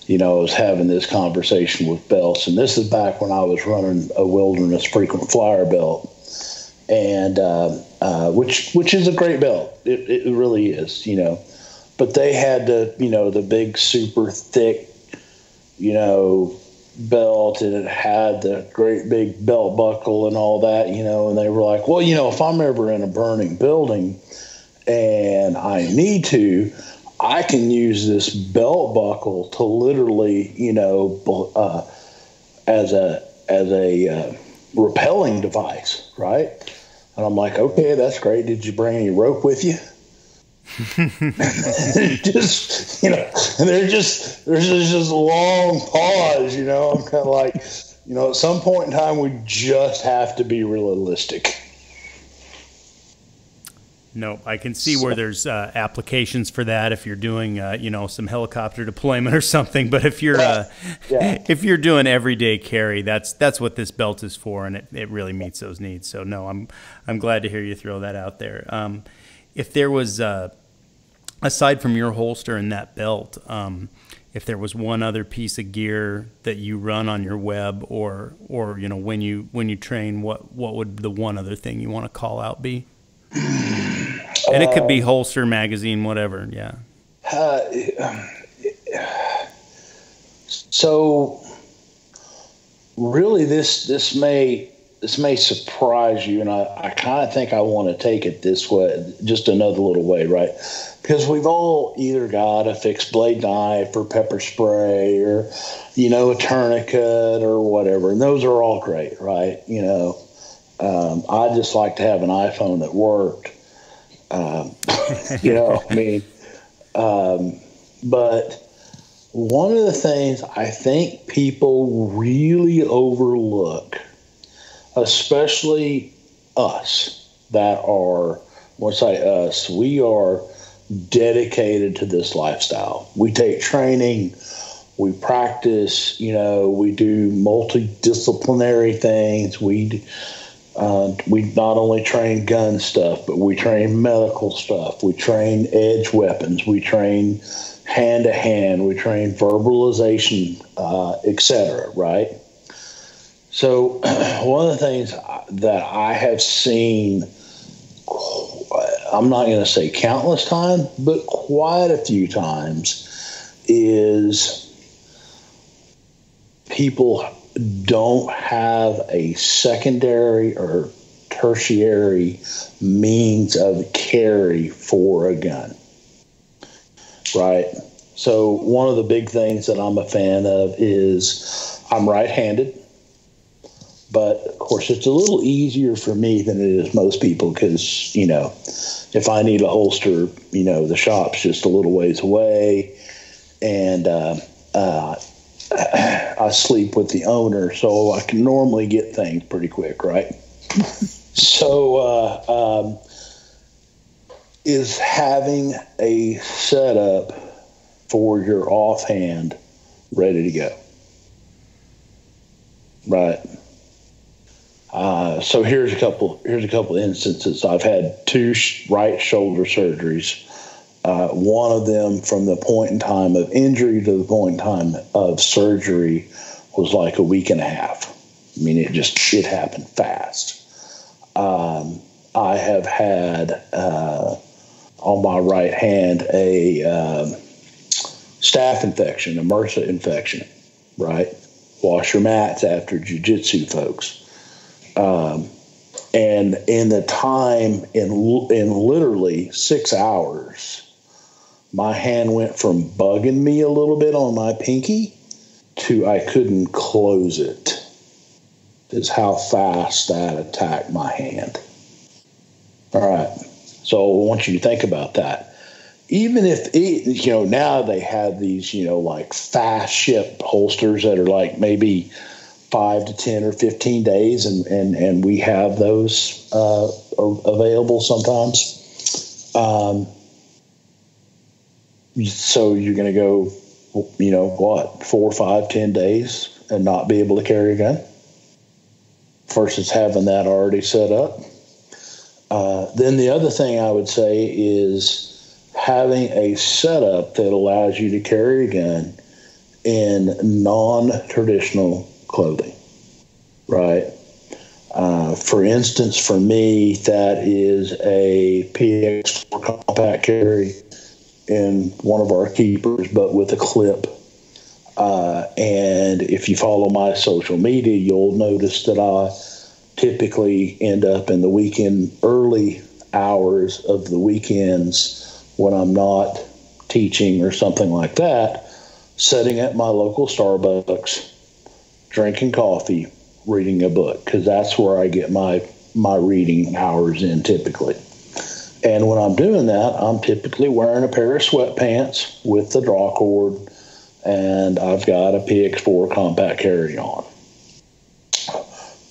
was having this conversation with belts, and this is back when I was running a wilderness frequent flyer belt. And which is a great belt. It really is, But they had the big super thick, belt, and it had the great big belt buckle and all that, And they were like, well, if I'm ever in a burning building and I need to, I can use this belt buckle to literally, as a rappelling device, right? And I'm like, okay, that's great. Did you bring any rope with you? Just, and there's just a long pause, I'm kind of like, at some point in time, we just have to be realistic. No, I can see where there's applications for that if you're doing, some helicopter deployment or something. But if you're if you're doing everyday carry, that's what this belt is for, and it really meets those needs. So no, I'm glad to hear you throw that out there. If there was aside from your holster and that belt, if there was one other piece of gear that you run on your web, or when you train, what would the one other thing you want to call out be? And it could be holster, magazine, whatever. Yeah. So really, this may surprise you, and I kind of think I want to take it this way, just another little way, right? Because we've all either got a fixed blade knife or pepper spray or a tourniquet or whatever, and those are all great, right? I just like to have an iPhone that worked. But one of the things I think people really overlook, especially us that are, when I say us, we are dedicated to this lifestyle. We take training, we practice, we do multidisciplinary things. We not only train gun stuff, but we train medical stuff. We train edge weapons. We train hand-to-hand. We train verbalization, etc., right? So one of the things that I have seen, I'm not going to say countless times, but quite a few times, is people don't have a secondary or tertiary means of carry for a gun, right? So one of the big things that I'm a fan of is I'm right-handed, but of course it's a little easier for me than it is most people because, if I need a holster, the shop's just a little ways away, and I sleep with the owner, so I can normally get things pretty quick, right? So is having a setup for your offhand ready to go, right? So here's a couple instances. I've had two right shoulder surgeries. One of them, from the point in time of injury to the point in time of surgery, was like a week and a half. I mean, it happened fast. I have had on my right hand a staph infection, a MRSA infection, right? Wash your mats after jiu-jitsu, folks. And in the time, in literally 6 hours, my hand went from bugging me a little bit on my pinky to I couldn't close it, is how fast that attacked my hand. All right. So I want you to think about that. Even if, now they have these, like fast ship holsters that are like maybe 5 to 10 or 15 days, and we have those available sometimes. So you're going to go, 4, 5, 10 days and not be able to carry a gun versus having that already set up. Then the other thing I would say is having a setup that allows you to carry a gun in non-traditional clothing, right? For instance, for me, that is a PX4 compact carry in one of our Keepers, but with a clip. And if you follow my social media, you'll notice that I typically end up in the early hours of the weekends when I'm not teaching or something like that, sitting at my local Starbucks, drinking coffee, reading a book, because that's where I get my reading hours in typically. And when I'm doing that, I'm typically wearing a pair of sweatpants with the draw cord, and I've got a PX4 compact carry-on.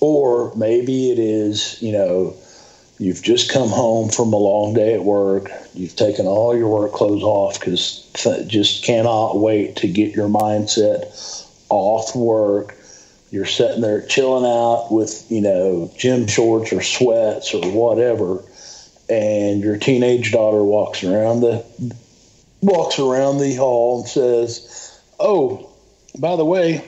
Or maybe it is, you've just come home from a long day at work, you've taken all your work clothes off because just cannot wait to get your mindset off work. You're sitting there chilling out with, gym shorts or sweats or whatever, and your teenage daughter walks around the hall and says, "Oh, by the way,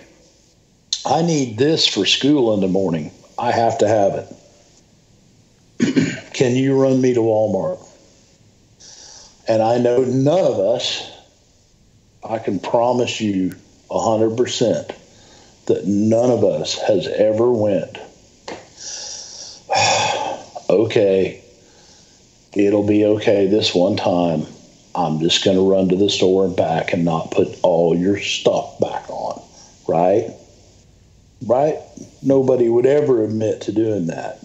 I need this for school in the morning. I have to have it. Can you run me to Walmart?" And I know none of us, I can promise you 100% that none of us has ever went, "Okay, it'll be okay this one time. I'm just going to run to the store and back and not put all your stuff back on," right? Right? Nobody would ever admit to doing that.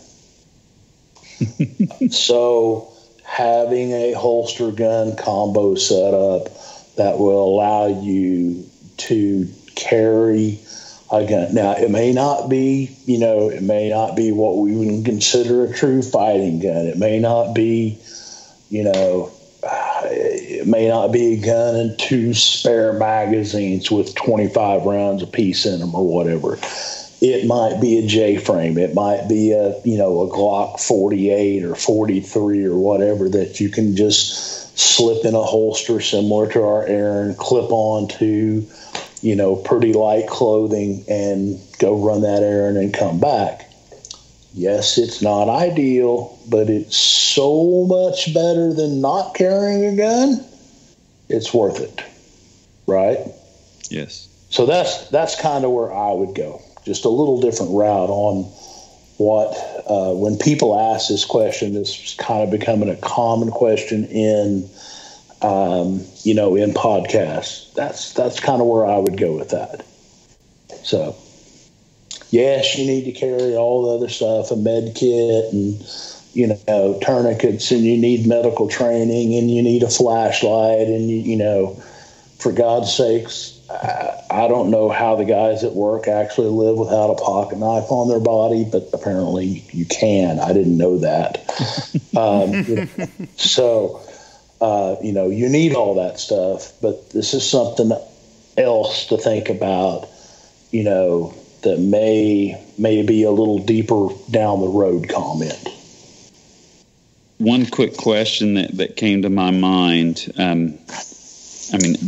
So having a holster gun combo set up that will allow you to carry a gun. Now, it may not be, what we would consider a true fighting gun. It may not be, it may not be a gun and 2 spare magazines with 25 rounds apiece in them or whatever. It might be a J-frame. It might be a Glock 48 or 43 or whatever that you can just slip in a holster similar to our Aaron, clip on to, pretty light clothing and go run that errand and come back. Yes, it's not ideal, but it's so much better than not carrying a gun. It's worth it, right? Yes. So that's kind of where I would go. Just a little different route on what, when people ask this question, this is kind of becoming a common question in podcasts. That's kind of where I would go with that. So, yes, you need to carry all the other stuff, a med kit and, tourniquets, and you need medical training and you need a flashlight and, for God's sakes, I don't know how the guys at work actually live without a pocket knife on their body, but apparently you can. I didn't know that. You need all that stuff, but this is something else to think about, that may be a little deeper down the road comment. One quick question that came to my mind.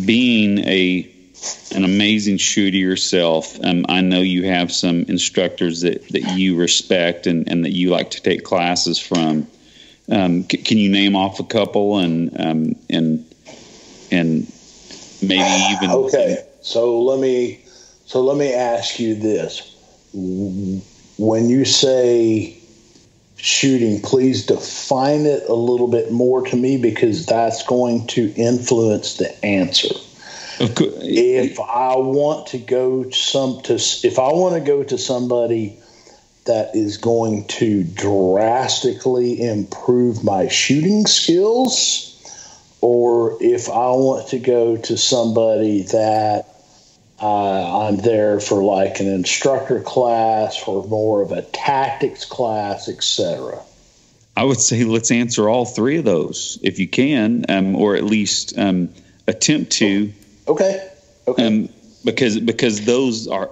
Being an amazing shooter yourself, I know you have some instructors that you respect and that you like to take classes from. Can you name off a couple and maybe even? Okay, so let me ask you this: when you say shooting, please define it a little bit more to me, because that's going to influence the answer. If I want to go to somebody that is going to drastically improve my shooting skills, or if I want to go to somebody that I'm there for like an instructor class or more of a tactics class, etc. I would say let's answer all three of those if you can, or at least attempt to. Okay. Because those are.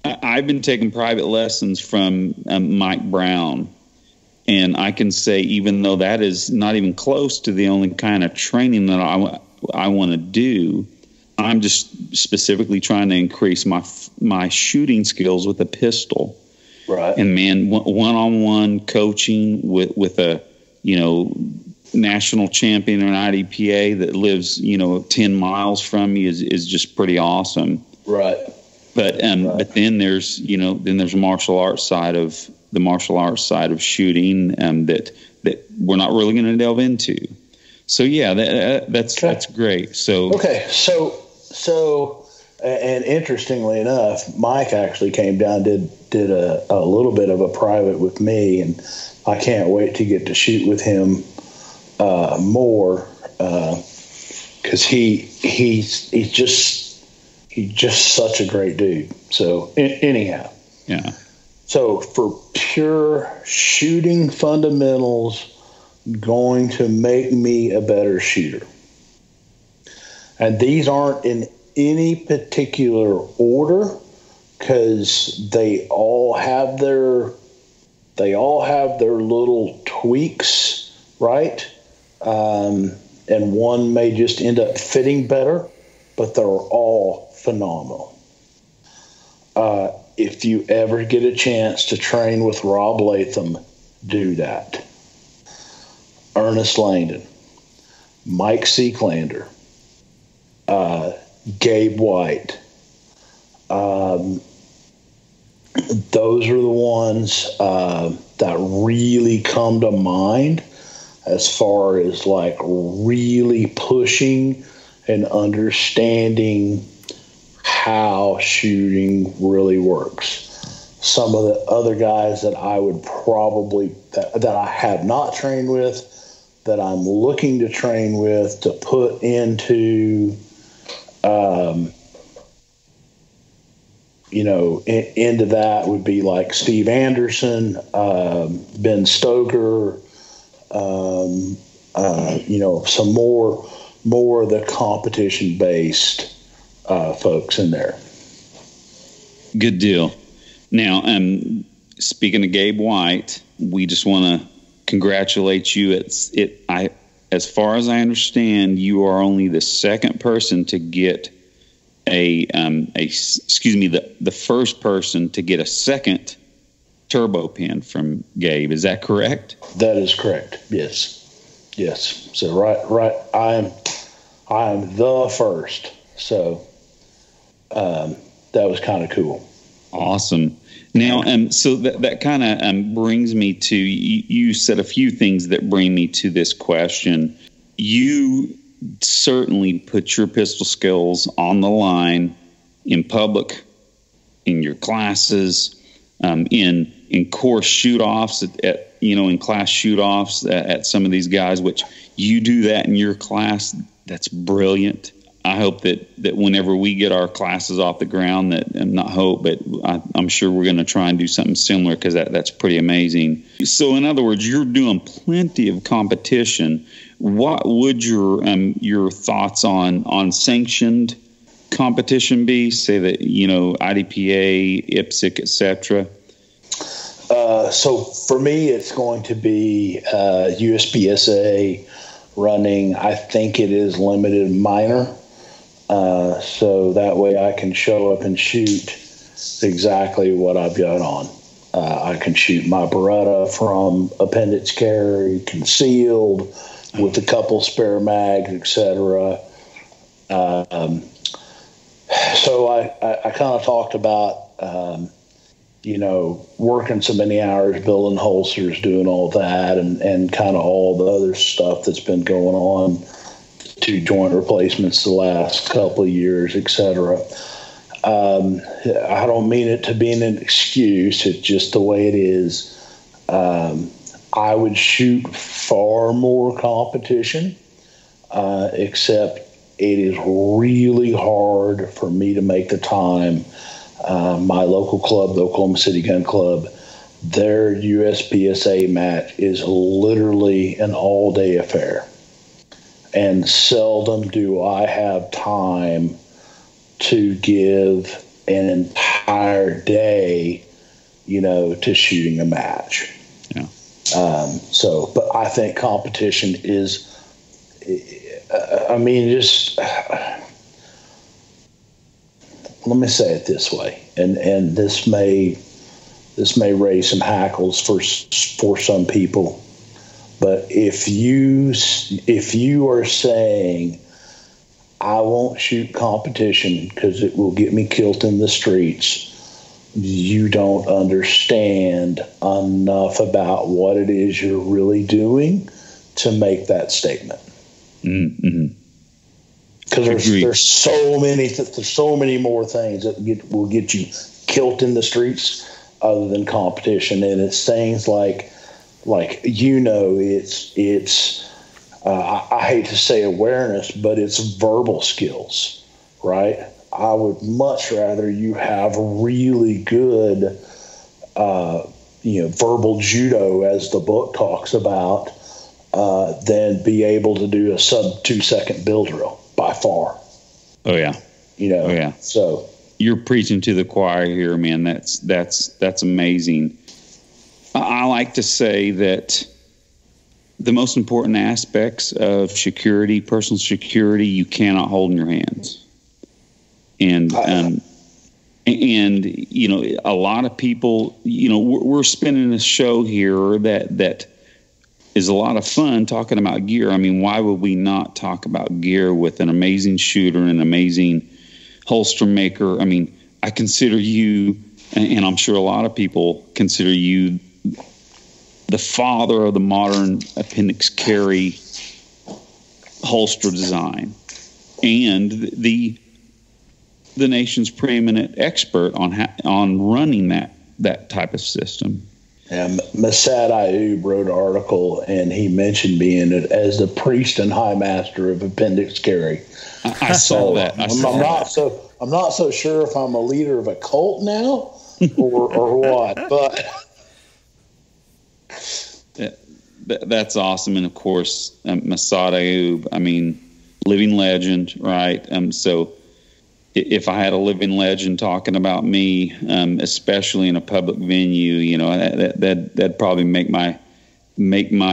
I've been taking private lessons from Mike Brown, and I can say, even though that is not even close to the only kind of training that I want to do, I'm just specifically trying to increase my shooting skills with a pistol. Right. And man, one-on-one coaching with a national champion or an IDPA that lives 10 miles from me is just pretty awesome. Right. But then there's martial arts side of shooting that we're not really going to delve into. So yeah, that's great. So okay, so and interestingly enough, Mike actually came down, did a little bit of a private with me, and I can't wait to get to shoot with him more because he's just such a great dude. So anyhow, yeah. So for pure shooting fundamentals, going to make me a better shooter. And these aren't in any particular order because they all have their little tweaks, right? And one may just end up fitting better, but they're all phenomenal. If you ever get a chance to train with Rob Latham, do that. Ernest Langdon, Mike Seeklander, Gabe White. Those are the ones that really come to mind as far as like really pushing and understanding how shooting really works. Some of the other guys that I would probably that I have not trained with, that I'm looking to train with to put into into that would be like Steve Anderson, Ben Stoker, some more of the competition based folks in there. Good deal. Now, speaking of Gabe White, we just want to congratulate you. As far as I understand, you are only the second person to get the first person to get a second turbo pin from Gabe. Is that correct? That is correct. Yes. So right. I am the first. So that was kind of cool. Awesome. Now, so that kind of brings me to, you said a few things that bring me to this question. You certainly put your pistol skills on the line in public, in your classes, in course shoot-offs, in class shoot-offs at some of these guys, which you do that in your class. That's brilliant. I hope that whenever we get our classes off the ground, I'm sure we're going to try and do something similar because that's pretty amazing. So in other words, you're doing plenty of competition. What would your thoughts on sanctioned competition be? Say that, IDPA, IPSC, etc. So for me, it's going to be USPSA running. I think it is limited minor. So that way I can show up and shoot exactly what I've got on. I can shoot my Beretta from Appendix carry, concealed, with a couple spare mags, etc. So I kind of talked about, working so many hours, building holsters, doing all that, and kind of all the other stuff that's been going on, 2 joint replacements the last couple of years, etc. I don't mean it to be an excuse. It's just the way it is. I would shoot far more competition, except it is really hard for me to make the time. My local club, the Oklahoma City Gun Club, their USPSA match is literally an all-day affair. And seldom do I have time to give an entire day, to shooting a match. Yeah. But I think competition is, let me say it this way, and this may raise some hackles for some people, but if you are saying, I won't shoot competition because it will get me killed in the streets, you don't understand enough about what it is you're really doing to make that statement. Mm-hmm. Because there's so many more things that will get you killed in the streets other than competition, and it's things like it's I hate to say awareness, but it's verbal skills, right? I would much rather you have really good, verbal judo, as the book talks about, than be able to do a sub 2 second bill drill by far. Oh yeah. Oh yeah. So you're preaching to the choir here, man. That's amazing. I like to say that the most important aspects of security, personal security, you cannot hold in your hands. And a lot of people, we're spinning a show here that is a lot of fun talking about gear. I mean, why would we not talk about gear with an amazing shooter, an amazing holster maker? I mean, I consider you, and I'm sure a lot of people consider you, the father of the modern appendix carry holster design, and the nation's preeminent expert on running that type of system. And Masad Ayub wrote an article, and he mentioned being it as the priest and high master of appendix carry. I saw that. I'm not so sure if I'm a leader of a cult now or what, but. That's awesome. And of course, Masad Ayub, I mean, living legend, right? So if I had a living legend talking about me, especially in a public venue, that'd probably make my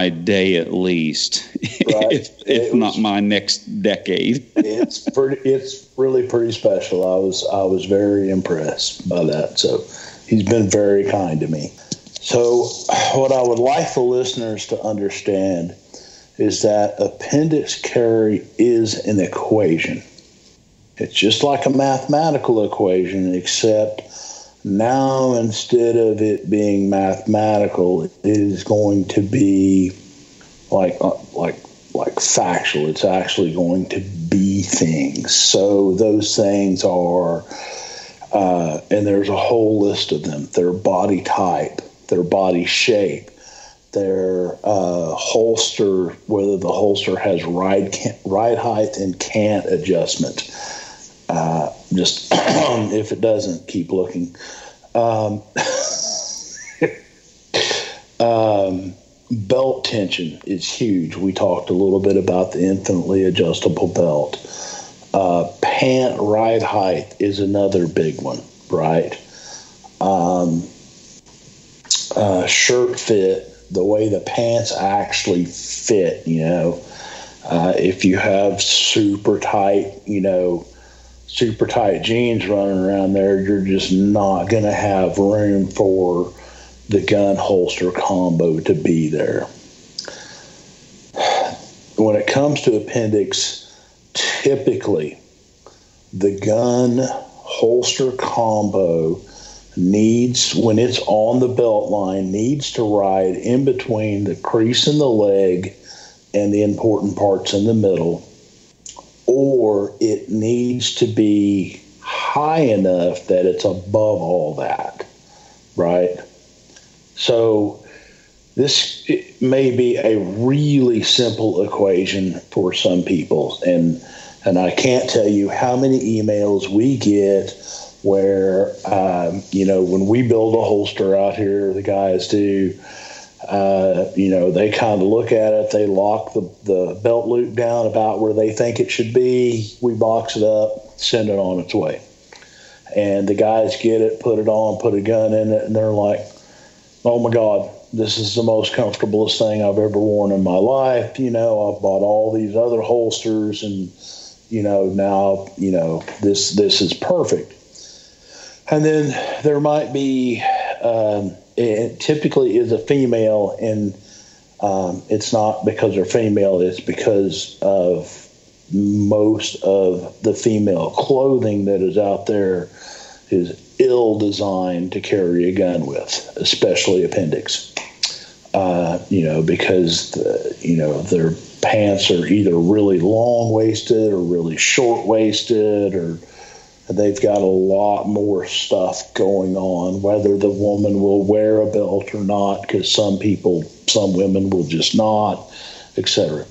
day at least, right. if not my next decade. It's really pretty special. I was very impressed by that. So he's been very kind to me. So what I would like the listeners to understand is that appendix carry is an equation. It's just like a mathematical equation, except now instead of it being mathematical, it is going to be like factual. It's actually going to be things. So those things are, and there's a whole list of them. Their body type, their body shape, their holster, whether the holster has ride height and cant adjustment. Just if it doesn't, keep looking. Belt tension is huge. We talked a little bit about the infinitely adjustable belt. Pant ride height is another big one, right? Shirt fit, the way the pants actually fit, if you have super tight jeans running around there, you're just not going to have room for the gun holster combo to be there. When it comes to appendix, typically the gun holster combo needs, when it's on the belt line, needs to ride in between the crease in the leg and the important parts in the middle, or it needs to be high enough that it's above all that, right? So this may be a really simple equation for some people, and I can't tell you how many emails we get where, when we build a holster out here, the guys do, they kind of look at it, they lock the belt loop down about where they think it should be, we box it up, send it on its way. And the guys get it, put it on, put a gun in it, and they're like, oh my God, this is the most comfortablest thing I've ever worn in my life. I've bought all these other holsters, and, now, this is perfect. And then there might be, it typically is a female, and it's not because they're female, it's because of most of the female clothing that is out there is ill-designed to carry a gun with, especially Appendix. Because their pants are either really long-waisted or really short-waisted, or they've got a lot more stuff going on, whether the woman will wear a belt or not, because some women will just not, etc.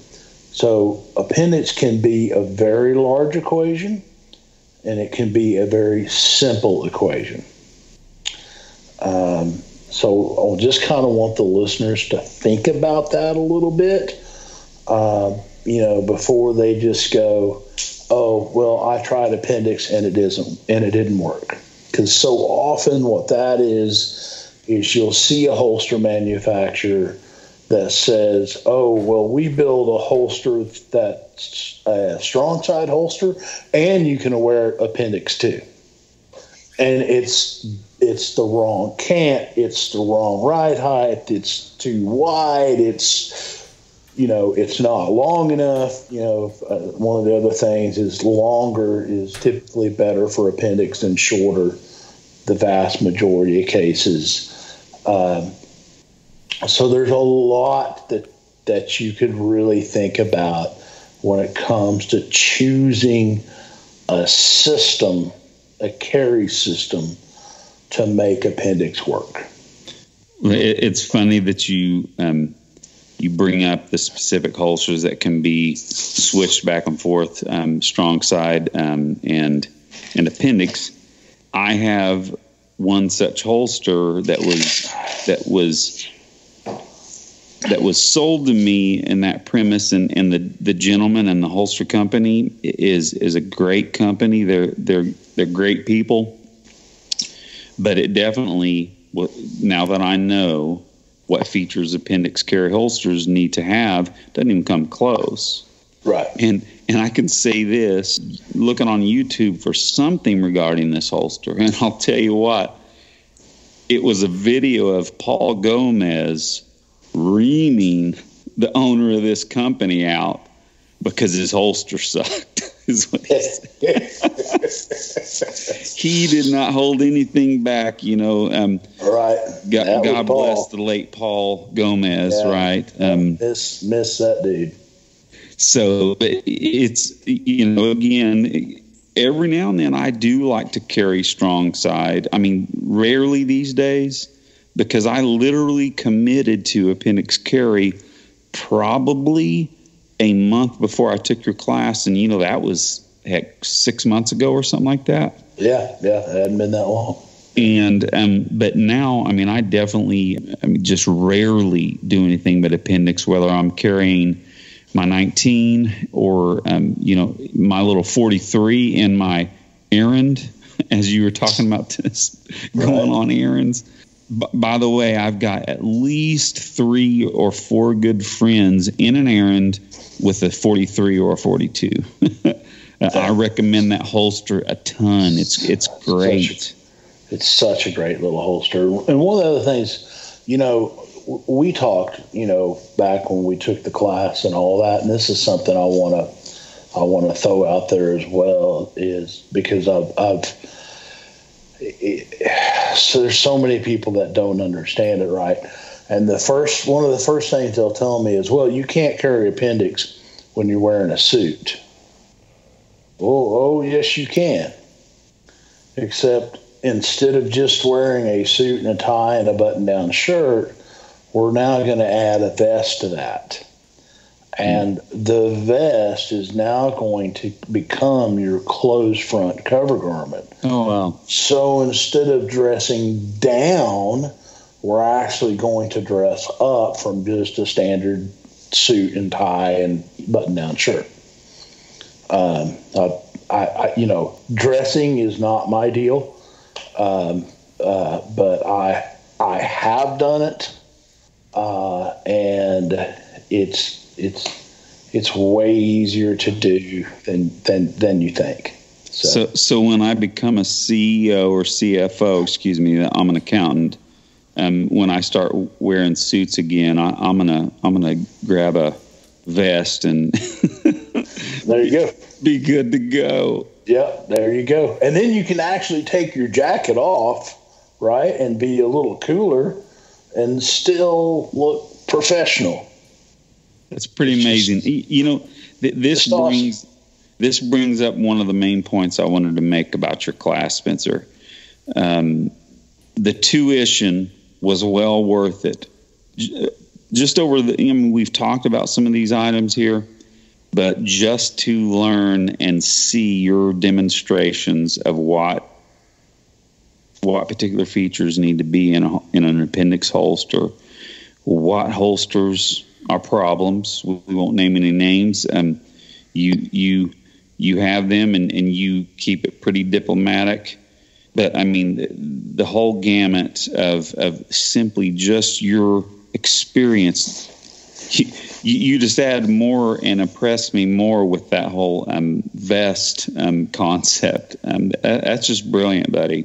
So Appendix can be a very large equation, and it can be a very simple equation. So I'll just kind of want the listeners to think about that a little bit, before they just go, oh, well, I tried Appendix and it didn't work. Because so often what that is you'll see a holster manufacturer that says, oh, well, we build a holster that's a strong side holster, and you can wear Appendix too. And it's the wrong cant, it's the wrong ride height, it's too wide, it's not long enough. One of the other things is longer is typically better for Appendix than shorter, the vast majority of cases. So there's a lot that you could really think about when it comes to choosing a system, a carry system, to make Appendix work. It's funny that you bring up the specific holsters that can be switched back and forth, strong side and Appendix. I have one such holster that was sold to me in that premise, and the gentleman and the holster company is a great company. They're great people, but it definitely, now that I know what features Appendix carry holsters need to have, doesn't even come close. Right. And I can say this, looking on YouTube for something regarding this holster, and I'll tell you what, it was a video of Paul Gomez reaming the owner of this company out because his holster sucked. He did not hold anything back, right. God bless the late Paul Gomez, yeah, right? Miss that dude. So it's, again, every now and then I do like to carry strong side. I mean, rarely these days, because I literally committed to Appendix carry probably a month before I took your class, and that was 6 months ago or something like that. Yeah, it hadn't been that long. And but now, I definitely just rarely do anything but Appendix, whether I'm carrying my 19 or my little 43 in my errand, as you were talking about this, going on errands. By the way, I've got at least 3 or 4 good friends in an errand with a 43 or a 42. I recommend that holster a ton. It's great. It's such a great little holster. And one of the other things, we talked, back when we took the class and all that, and this is something I want to throw out there as well, is because so there's so many people that don't understand it right. And one of the first things they'll tell me is, well, you can't carry Appendix when you're wearing a suit. Oh, yes, you can. except instead of just wearing a suit and a tie and a button-down shirt, we're now going to add a vest to that. And the vest is now going to become your closed front cover garment. Oh, wow. So instead of dressing down, we're actually going to dress up from just a standard suit and tie and button-down shirt. Dressing is not my deal, but I have done it, and it's way easier to do than you think. So when I become a CEO or CFO, excuse me, I'm an accountant. When I start wearing suits again, I'm gonna grab a vest and there you go. Be good to go. Yep, there you go. And then you can actually take your jacket off, right, and be a little cooler and still look professional. That's pretty amazing. This brings up one of the main points I wanted to make about your class, Spencer. The tuition was well worth it. Just over we've talked about some of these items here, but just to learn and see your demonstrations of what particular features need to be in an appendix holster, what holsters are problems. We won't name any names. You have them and you keep it pretty diplomatic. But I mean, the whole gamut of simply just your experience. You just add more and impress me more with that whole vest concept. That's just brilliant, buddy.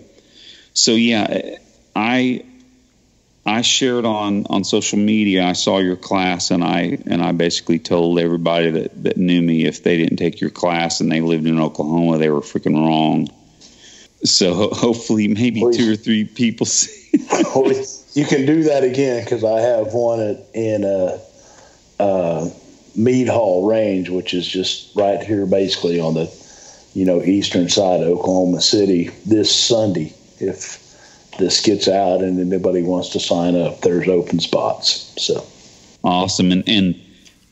So yeah, I shared on social media. I saw your class, and I basically told everybody that knew me, if they didn't take your class and they lived in Oklahoma, they were freaking wrong. So hopefully, maybe 2 or 3 people see. You can do that again, because I have one in Meade Hall Range, which is just right here, basically on the eastern side of Oklahoma City, this Sunday. If this gets out and anybody wants to sign up, there's open spots. So awesome. And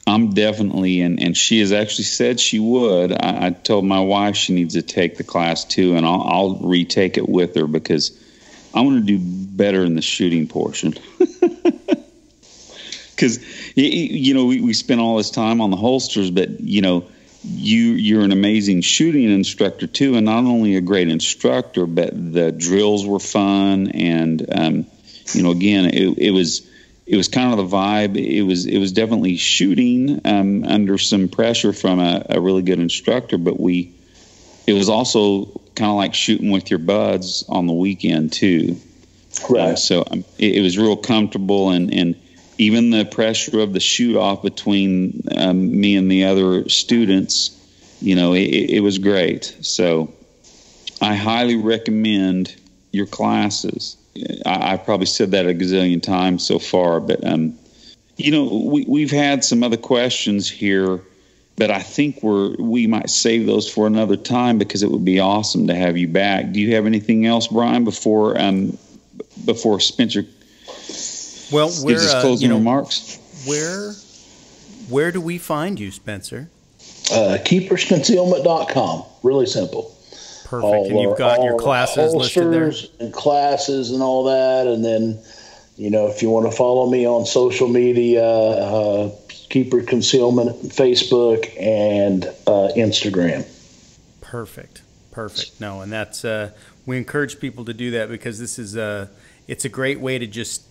I'm definitely, and she has actually said she would. I told my wife she needs to take the class too, and I'll retake it with her, because I want to do better in the shooting portion. Because we spend all this time on the holsters, but you're an amazing shooting instructor too, and not only a great instructor, but the drills were fun, and again, it was kind of the vibe. It was definitely shooting under some pressure from a really good instructor, but it was also kind of like shooting with your buds on the weekend too. Right. So it was real comfortable, and even the pressure of the shoot off between me and the other students, it was great. So I highly recommend your classes. I probably said that a gazillion times so far, but we've had some other questions here, but I think we might save those for another time, because it would be awesome to have you back. Do you have anything else, Brian, before Spencer gives his closing remarks? Where do we find you, Spencer? KeepersConcealment.com. Really simple. Perfect. And you've got your classes listed there? And classes and all that. And then, if you want to follow me on social media, Keepers Concealment, Facebook, and Instagram. Perfect. No, and that's we encourage people to do that, because this is it's a great way to just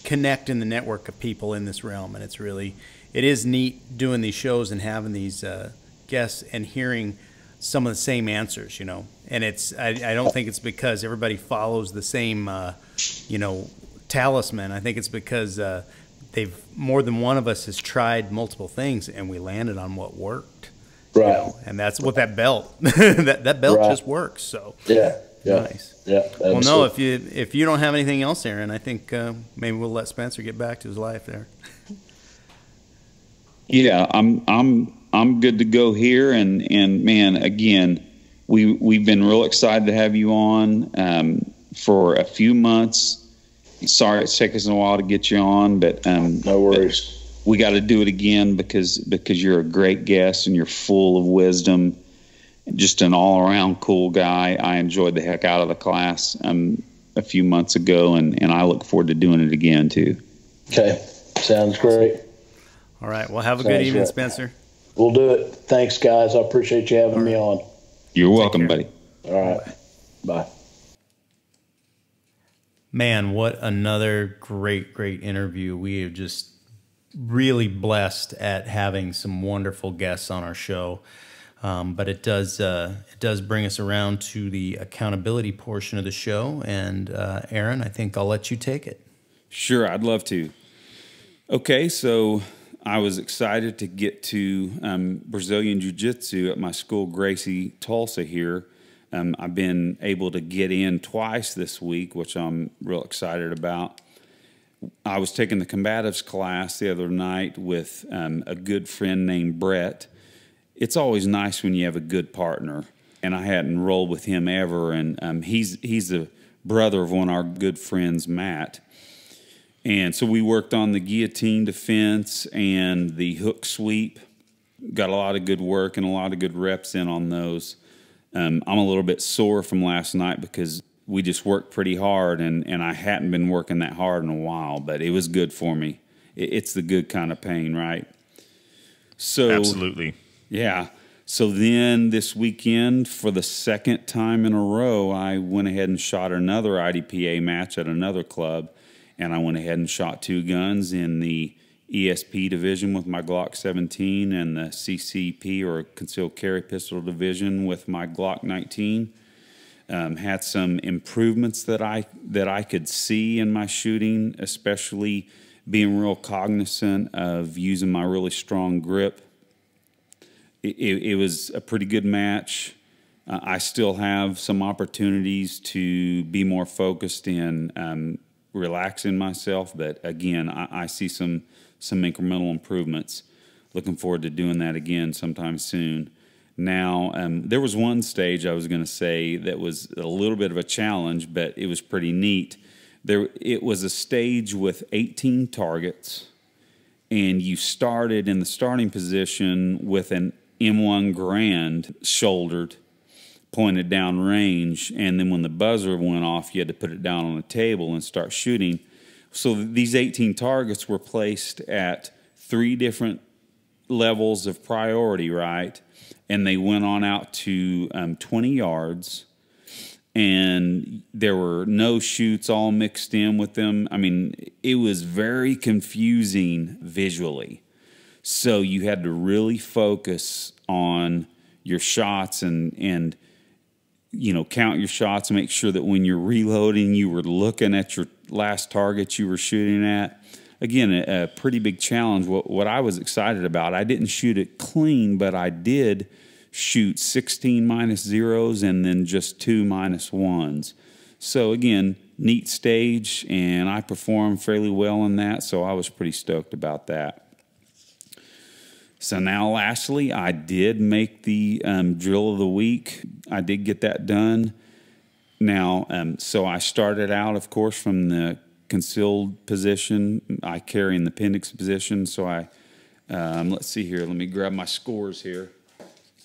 connect in the network of people in this realm, and it is neat doing these shows and having these guests and hearing some of the same answers, and I don't think it's because everybody follows the same talisman. I think it's because more than one of us has tried multiple things, and we landed on what worked, right? And that's what that belt that belt right. just works. So yeah. Nice. Yeah. Well, no, if you don't have anything else, Aaron, I think maybe we'll let Spencer get back to his life there. Yeah, I'm good to go here, and man, again, we've been real excited to have you on for a few months. Sorry it's taken us a while to get you on, but no worries. We got to do it again because you're a great guest and you're full of wisdom. Just an all-around cool guy. I enjoyed the heck out of the class a few months ago, and I look forward to doing it again too. Okay, sounds great. All right, well, have a good evening, Spencer. We'll do it. Thanks, guys. I appreciate you having me on. You're welcome, buddy. All right, bye. Man, what another great interview. We have just really blessed at having some wonderful guests on our show. But it does bring us around to the accountability portion of the show. And Aaron, I think I'll let you take it. Sure, I'd love to. Okay, so I was excited to get to Brazilian Jiu-Jitsu at my school, Gracie, Tulsa here. I've been able to get in twice this week, which I'm real excited about. I was taking the combatives class the other night with a good friend named Brett. It's always nice when you have a good partner, and I hadn't rolled with him ever, and he's the brother of one of our good friends, Matt. And so we worked on the guillotine defense and the hook sweep. Got a lot of good work and a lot of good reps in on those. I'm a little bit sore from last night because we just worked pretty hard, and I hadn't been working that hard in a while, but it was good for me. It's the good kind of pain, right? So absolutely. Yeah. So then this weekend, for the second time in a row, I went ahead and shot another IDPA match at another club, and I went ahead and shot 2 guns in the ESP division with my Glock 17 and the CCP, or concealed carry pistol division, with my Glock 19. Had some improvements that I could see in my shooting, especially being real cognizant of using my really strong grip. It was a pretty good match. I still have some opportunities to be more focused in relaxing myself, but again, I see some incremental improvements. Looking forward to doing that again sometime soon. Now, there was one stage I was going to say that was a little bit of a challenge, but it was pretty neat. It was a stage with 18 targets, and you started in the starting position with an M1 Grand shouldered, pointed down range, and then when the buzzer went off, you had to put it down on the table and start shooting. So these 18 targets were placed at 3 different levels of priority, right? And they went on out to 20 yards, and there were no shoots all mixed in with them. I mean, it was very confusing visually. So you had to really focus on your shots and you know, count your shots and make sure that when you're reloading, you were looking at your last target you were shooting at. Again, a pretty big challenge. What I was excited about, I didn't shoot it clean, but I did shoot 16 minus zeros and then just 2 minus 1s. So again, neat stage, and I performed fairly well in that, so I was pretty stoked about that. So now, lastly, I did make the drill of the week. I did get that done. Now, so I started out, of course, from the concealed position. I carry in the appendix position. So I, let's see here. Let me grab my scores here.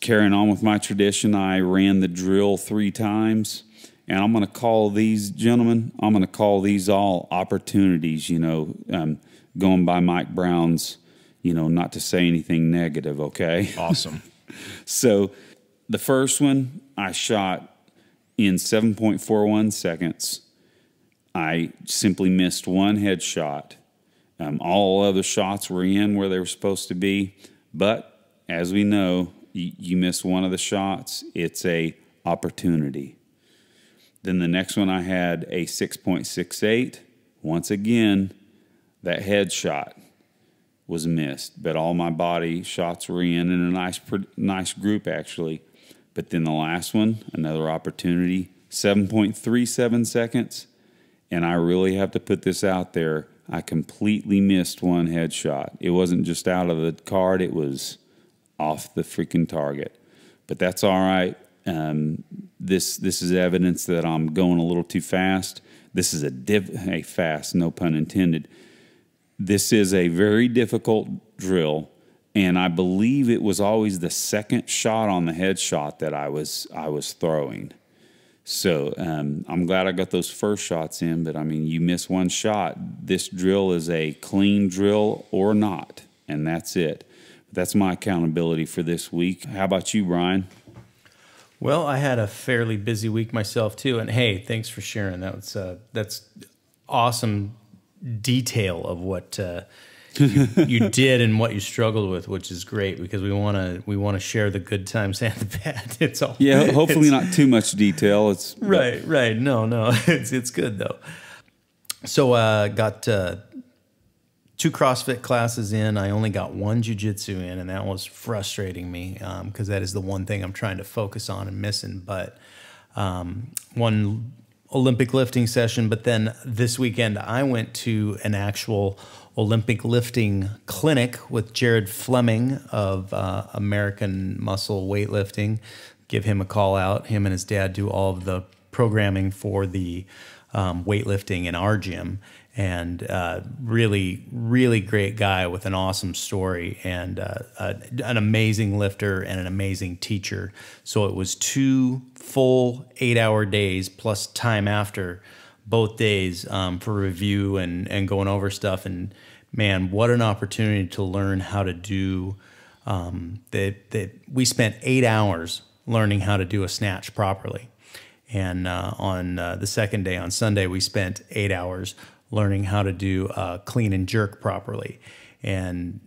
Carrying on with my tradition, I ran the drill 3 times. And I'm going to call these, gentlemen, I'm going to call these all opportunities, you know, going by Mike Brown's, you know, not to say anything negative, okay? Awesome. So the first one I shot in 7.41 seconds. I simply missed 1 headshot. All other shots were in where they were supposed to be. But as we know, you miss one of the shots, it's a opportunity. Then the next one I had a 6.68. Once again, that headshot was missed, but all my body shots were in a nice group, actually. But then the last one, another opportunity, 7.37 seconds, and I really have to put this out there. I completely missed 1 headshot. It wasn't just out of the card, it was off the freaking target. But that's all right. This is evidence that I'm going a little too fast. This is a fast, no pun intended. This is a very difficult drill, and I believe it was always the second shot on the headshot that I was throwing. So I'm glad I got those first shots in, but I mean, you miss one shot, this drill is a clean drill or not, and that's it. That's my accountability for this week. How about you, Brian? Well, I had a fairly busy week myself too, and hey, thanks for sharing. That's awesome detail of what you did and what you struggled with, which is great because we want to share the good times and the bad. It's all hopefully not too much detail. It's right. No, it's good though. So got 2 CrossFit classes in. I only got 1 jiu-jitsu in, and that was frustrating me because that is the one thing I'm trying to focus on and missing. But 1 Olympic lifting session, but then this weekend I went to an actual Olympic lifting clinic with Jared Fleming of American Muscle Weightlifting. Give him a call out. Him and his dad do all of the programming for the weightlifting in our gym. And really, really great guy with an awesome story and an amazing lifter and an amazing teacher. So it was 2 full 8-hour days plus time after both days for review and going over stuff. And man, what an opportunity to learn how to do that. We spent 8 hours learning how to do a snatch properly. And on the second day, on Sunday, we spent 8 hours learning how to do clean and jerk properly. And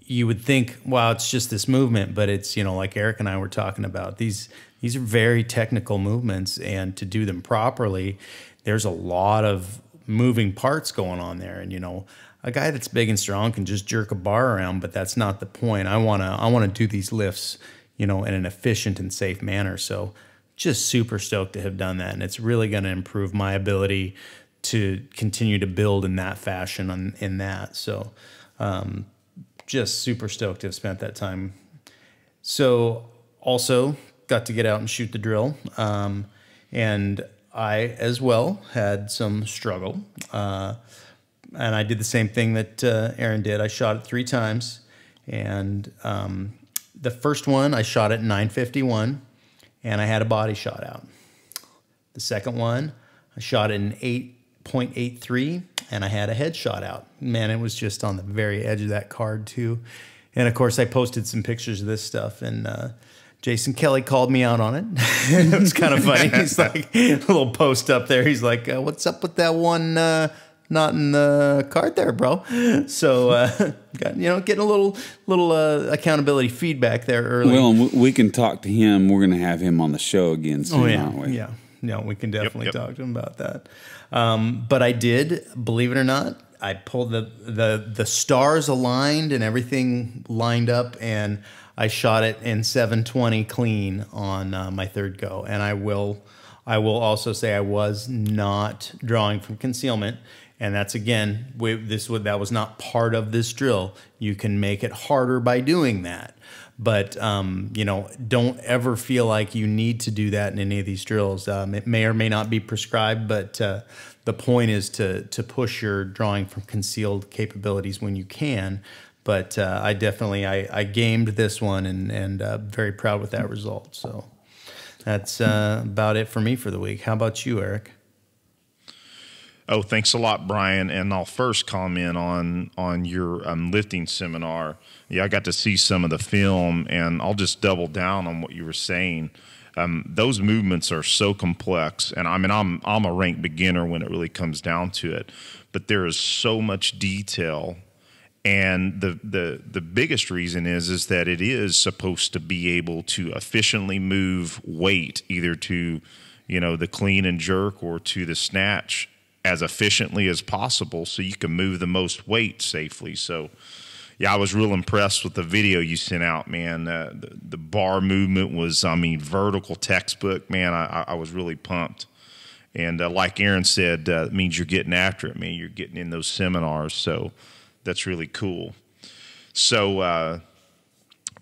you would think, wow, it's just this movement, but it's, like Eric and I were talking about, these are very technical movements, and to do them properly, there's a lot of moving parts going on there. And, a guy that's big and strong can just jerk a bar around, but that's not the point. I want to do these lifts, in an efficient and safe manner. So just super stoked to have done that. And it's really going to improve my ability to continue to build in that fashion in that. So just super stoked to have spent that time. So also got to get out and shoot the drill. And I as well had some struggle. And I did the same thing that Aaron did. I shot it 3 times. And the first one, I shot at 9:51, and I had a body shot out. The second one, I shot at an 8.83, and I had a headshot out. Man, it was just on the very edge of that card too. And of course, I posted some pictures of this stuff, and Jason Kelly called me out on it. It was kind of funny. He's like, a little post up there. He's like, what's up with that one not in the card there, bro? So, getting a little accountability feedback there early. Well, we can talk to him. We're going to have him on the show again soon, aren't we? Yeah. No, we can definitely talk to him about that. But I did, believe it or not, I pulled the stars aligned and everything lined up, and I shot it in 720 clean on my third go. And I will also say I was not drawing from concealment. And that's, again, that was not part of this drill. You can make it harder by doing that. But, don't ever feel like you need to do that in any of these drills. It may or may not be prescribed, but the point is to push your drawing from concealed capabilities when you can. But I gamed this one and very proud with that result. So that's about it for me for the week. How about you, Eric? Oh, thanks a lot, Brian. And I'll first comment on your lifting seminar. Yeah, I got to see some of the film, and I'll just double down on what you were saying. Those movements are so complex, and I mean, I'm a rank beginner when it really comes down to it. But there is so much detail, and the biggest reason is that it is supposed to be able to efficiently move weight either to, the clean and jerk or to the snatch as efficiently as possible, so you can move the most weight safely. So, yeah, I was real impressed with the video you sent out, man. The bar movement was, vertical textbook, man. I was really pumped. And like Aaron said, it means you're getting after it, man. You're getting in those seminars, so that's really cool. So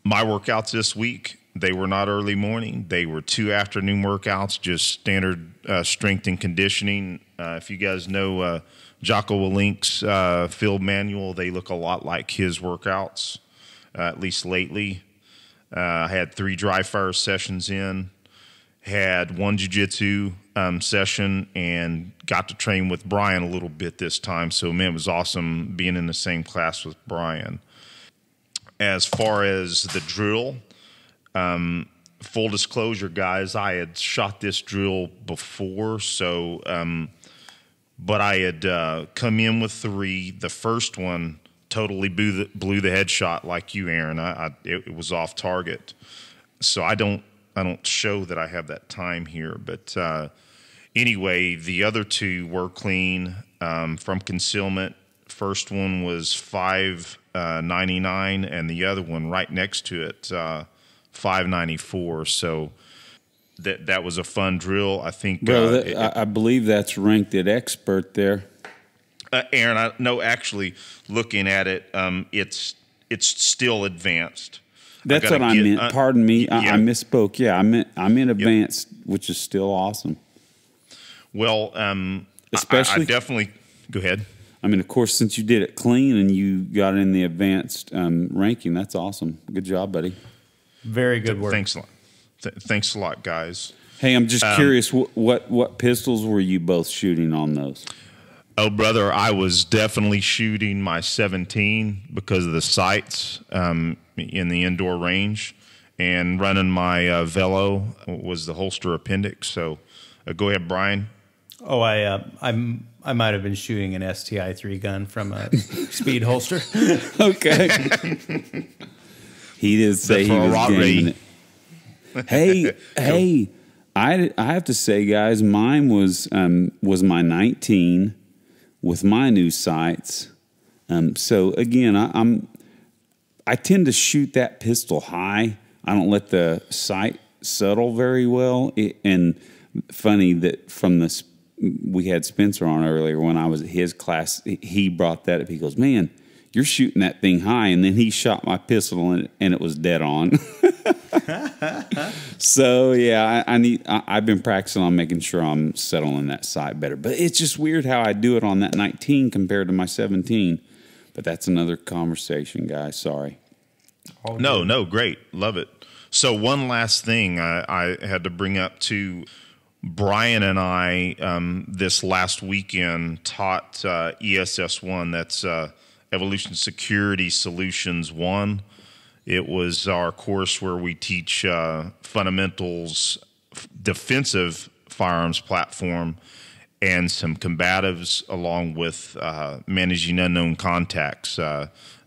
my workouts this week, They were not early morning. They were 2 afternoon workouts, just standard strength and conditioning. If you guys know Jocko Willink's field manual, they look a lot like his workouts, at least lately. I had 3 dry fire sessions in, had 1 jiu-jitsu session, and got to train with Brian a little bit this time. So, man, it was awesome being in the same class with Brian. As far as the drill, full disclosure, guys, I had shot this drill before, so but I had come in with 3. The first one totally blew the headshot like you, Aaron. It was off target, so I don't show that I have that time here. But anyway, the other 2 were clean from concealment. First one was 599, and the other one right next to it 594. So that was a fun drill. I think. Bro, I believe that's ranked at expert there. Aaron, no, actually, looking at it, it's still advanced. That's what I meant. Pardon me, I misspoke. Yeah, I'm in advanced, which is still awesome. Well, especially I definitely go ahead. I mean, of course, since you did it clean and you got in the advanced ranking, that's awesome. Good job, buddy. Very good work. Thanks a lot. Thanks a lot, guys. Hey, I'm just curious, what pistols were you both shooting on those? Oh, brother, I was definitely shooting my 17 because of the sights in the indoor range, and running my Velo was the holster Appendix. So go ahead, Brian. Oh, I might have been shooting an STI 3 gun from a speed holster. Okay. He did say he was gaming it. Hey, I have to say, guys, mine was my 19 with my new sights. So again, I tend to shoot that pistol high. I don't let the sight settle very well. And funny that from this, we had Spencer on earlier when I was at his class. He brought that up. He goes, "Man, you're shooting that thing high," and then he shot my pistol and it was dead on. So yeah, I've been practicing on making sure I'm settling that sight better. But it's just weird how I do it on that 19 compared to my 17. But that's another conversation, guys. Sorry. No, great, love it. So one last thing I had to bring up too. Brian and I this last weekend taught ESS1. That's Evolution Security Solutions 1. It was our course where we teach fundamentals, defensive firearms platform, and some combatives, along with managing unknown contacts.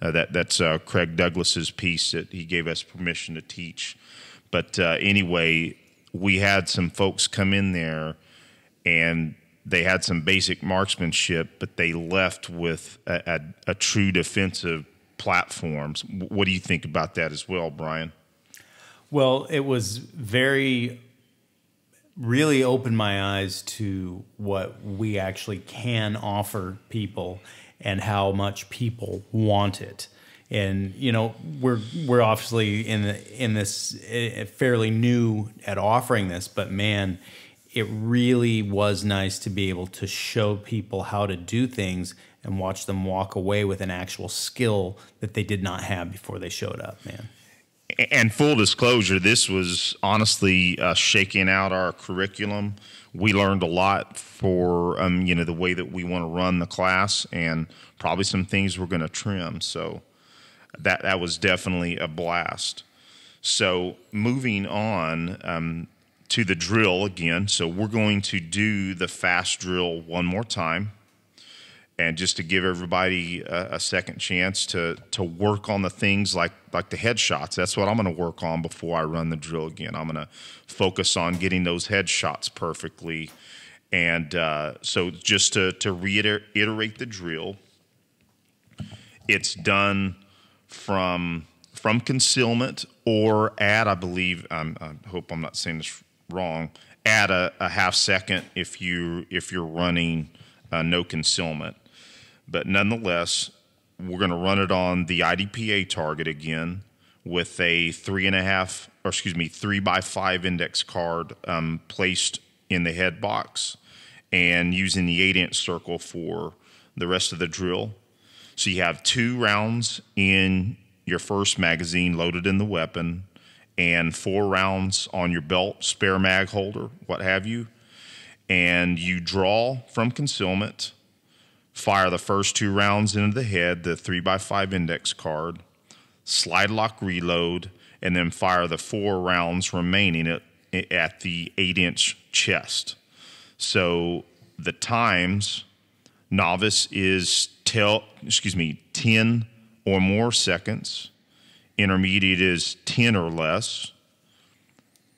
That's Craig Douglas's piece that he gave us permission to teach. But anyway, we had some folks come in there, and they had some basic marksmanship, but they left with a true defensive platforms. What do you think about that as well, Brian? Well, it was really opened my eyes to what we actually can offer people and how much people want it. And you know, we're obviously in this fairly new at offering this, but man, it really was nice to be able to show people how to do things and watch them walk away with an actual skill that they did not have before they showed up, man. And full disclosure, this was honestly shaking out our curriculum. We learned a lot for the way that we want to run the class, and probably some things we're going to trim. So that was definitely a blast. So moving on to the drill again. So we're going to do the fast drill one more time. And just to give everybody a second chance to work on the things like the headshots. That's what I'm going to work on before I run the drill again. I'm going to focus on getting those headshots perfectly. And so just to reiterate the drill, it's done from concealment or at, I believe, I hope I'm not saying this wrong, at a half second if you're running no concealment. But nonetheless, we're going to run it on the IDPA target again. with a 3x5 index card placed in the head box, and using the 8-inch circle for the rest of the drill. So you have 2 rounds in your first magazine loaded in the weapon, and 4 rounds on your belt, spare mag holder, what have you. And you draw from concealment, fire the first 2 rounds into the head, the 3x5 index card, slide lock reload, and then fire the 4 rounds remaining at the 8-inch chest. So the times, novice is 10 or more seconds, intermediate is 10 or less,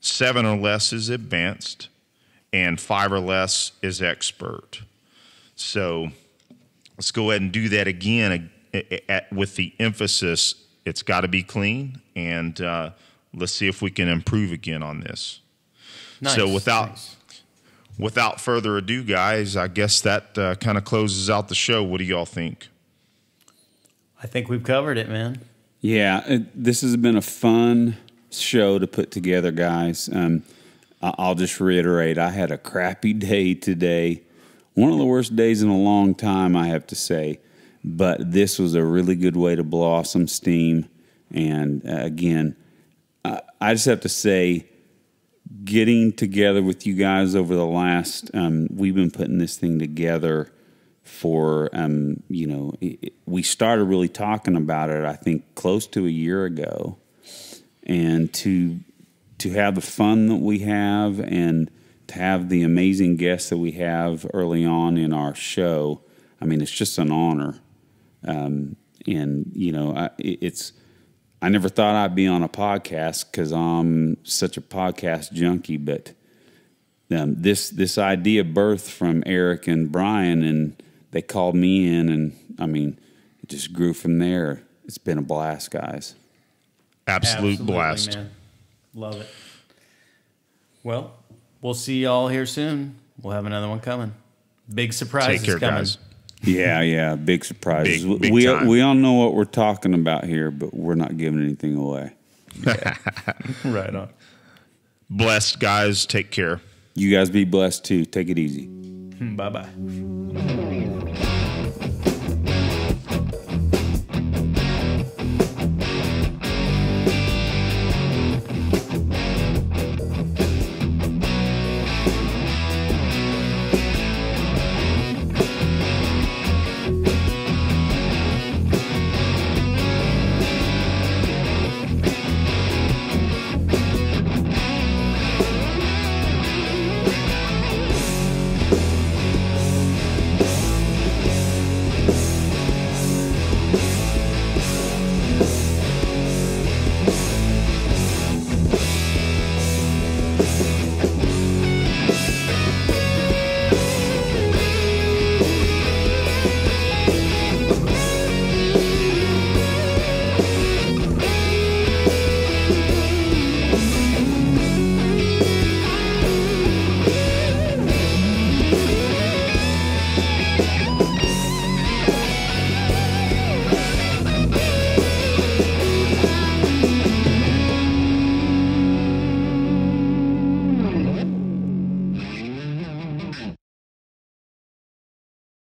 7 or less is advanced, and 5 or less is expert. So let's go ahead and do that again with the emphasis, it's got to be clean, and let's see if we can improve again on this. Nice. So without further ado, guys, I guess that kind of closes out the show. What do y'all think? I think we've covered it, man. Yeah, this has been a fun show to put together, guys. I'll just reiterate, I had a crappy day today. One of the worst days in a long time, I have to say. But this was a really good way to blow off some steam. And again, I just have to say, getting together with you guys over the last, we've been putting this thing together for, we started really talking about it, I think, close to a year ago. And to have the fun that we have and to have the amazing guests that we have early on in our show, I mean, it's just an honor. I never thought I'd be on a podcast because I'm such a podcast junkie, but this idea birthed from Eric and Brian, and they called me in, and I mean, it just grew from there. It's been a blast, guys. Absolute blast. Man. Love it. Well, we'll see y'all here soon. We'll have another one coming. Big surprise Take care, is coming. guys. Yeah, big surprises. Big we time. all know what we're talking about here, but we're not giving anything away. Right on. Blessed, guys. Take care. You guys be blessed too. Take it easy. Bye-bye.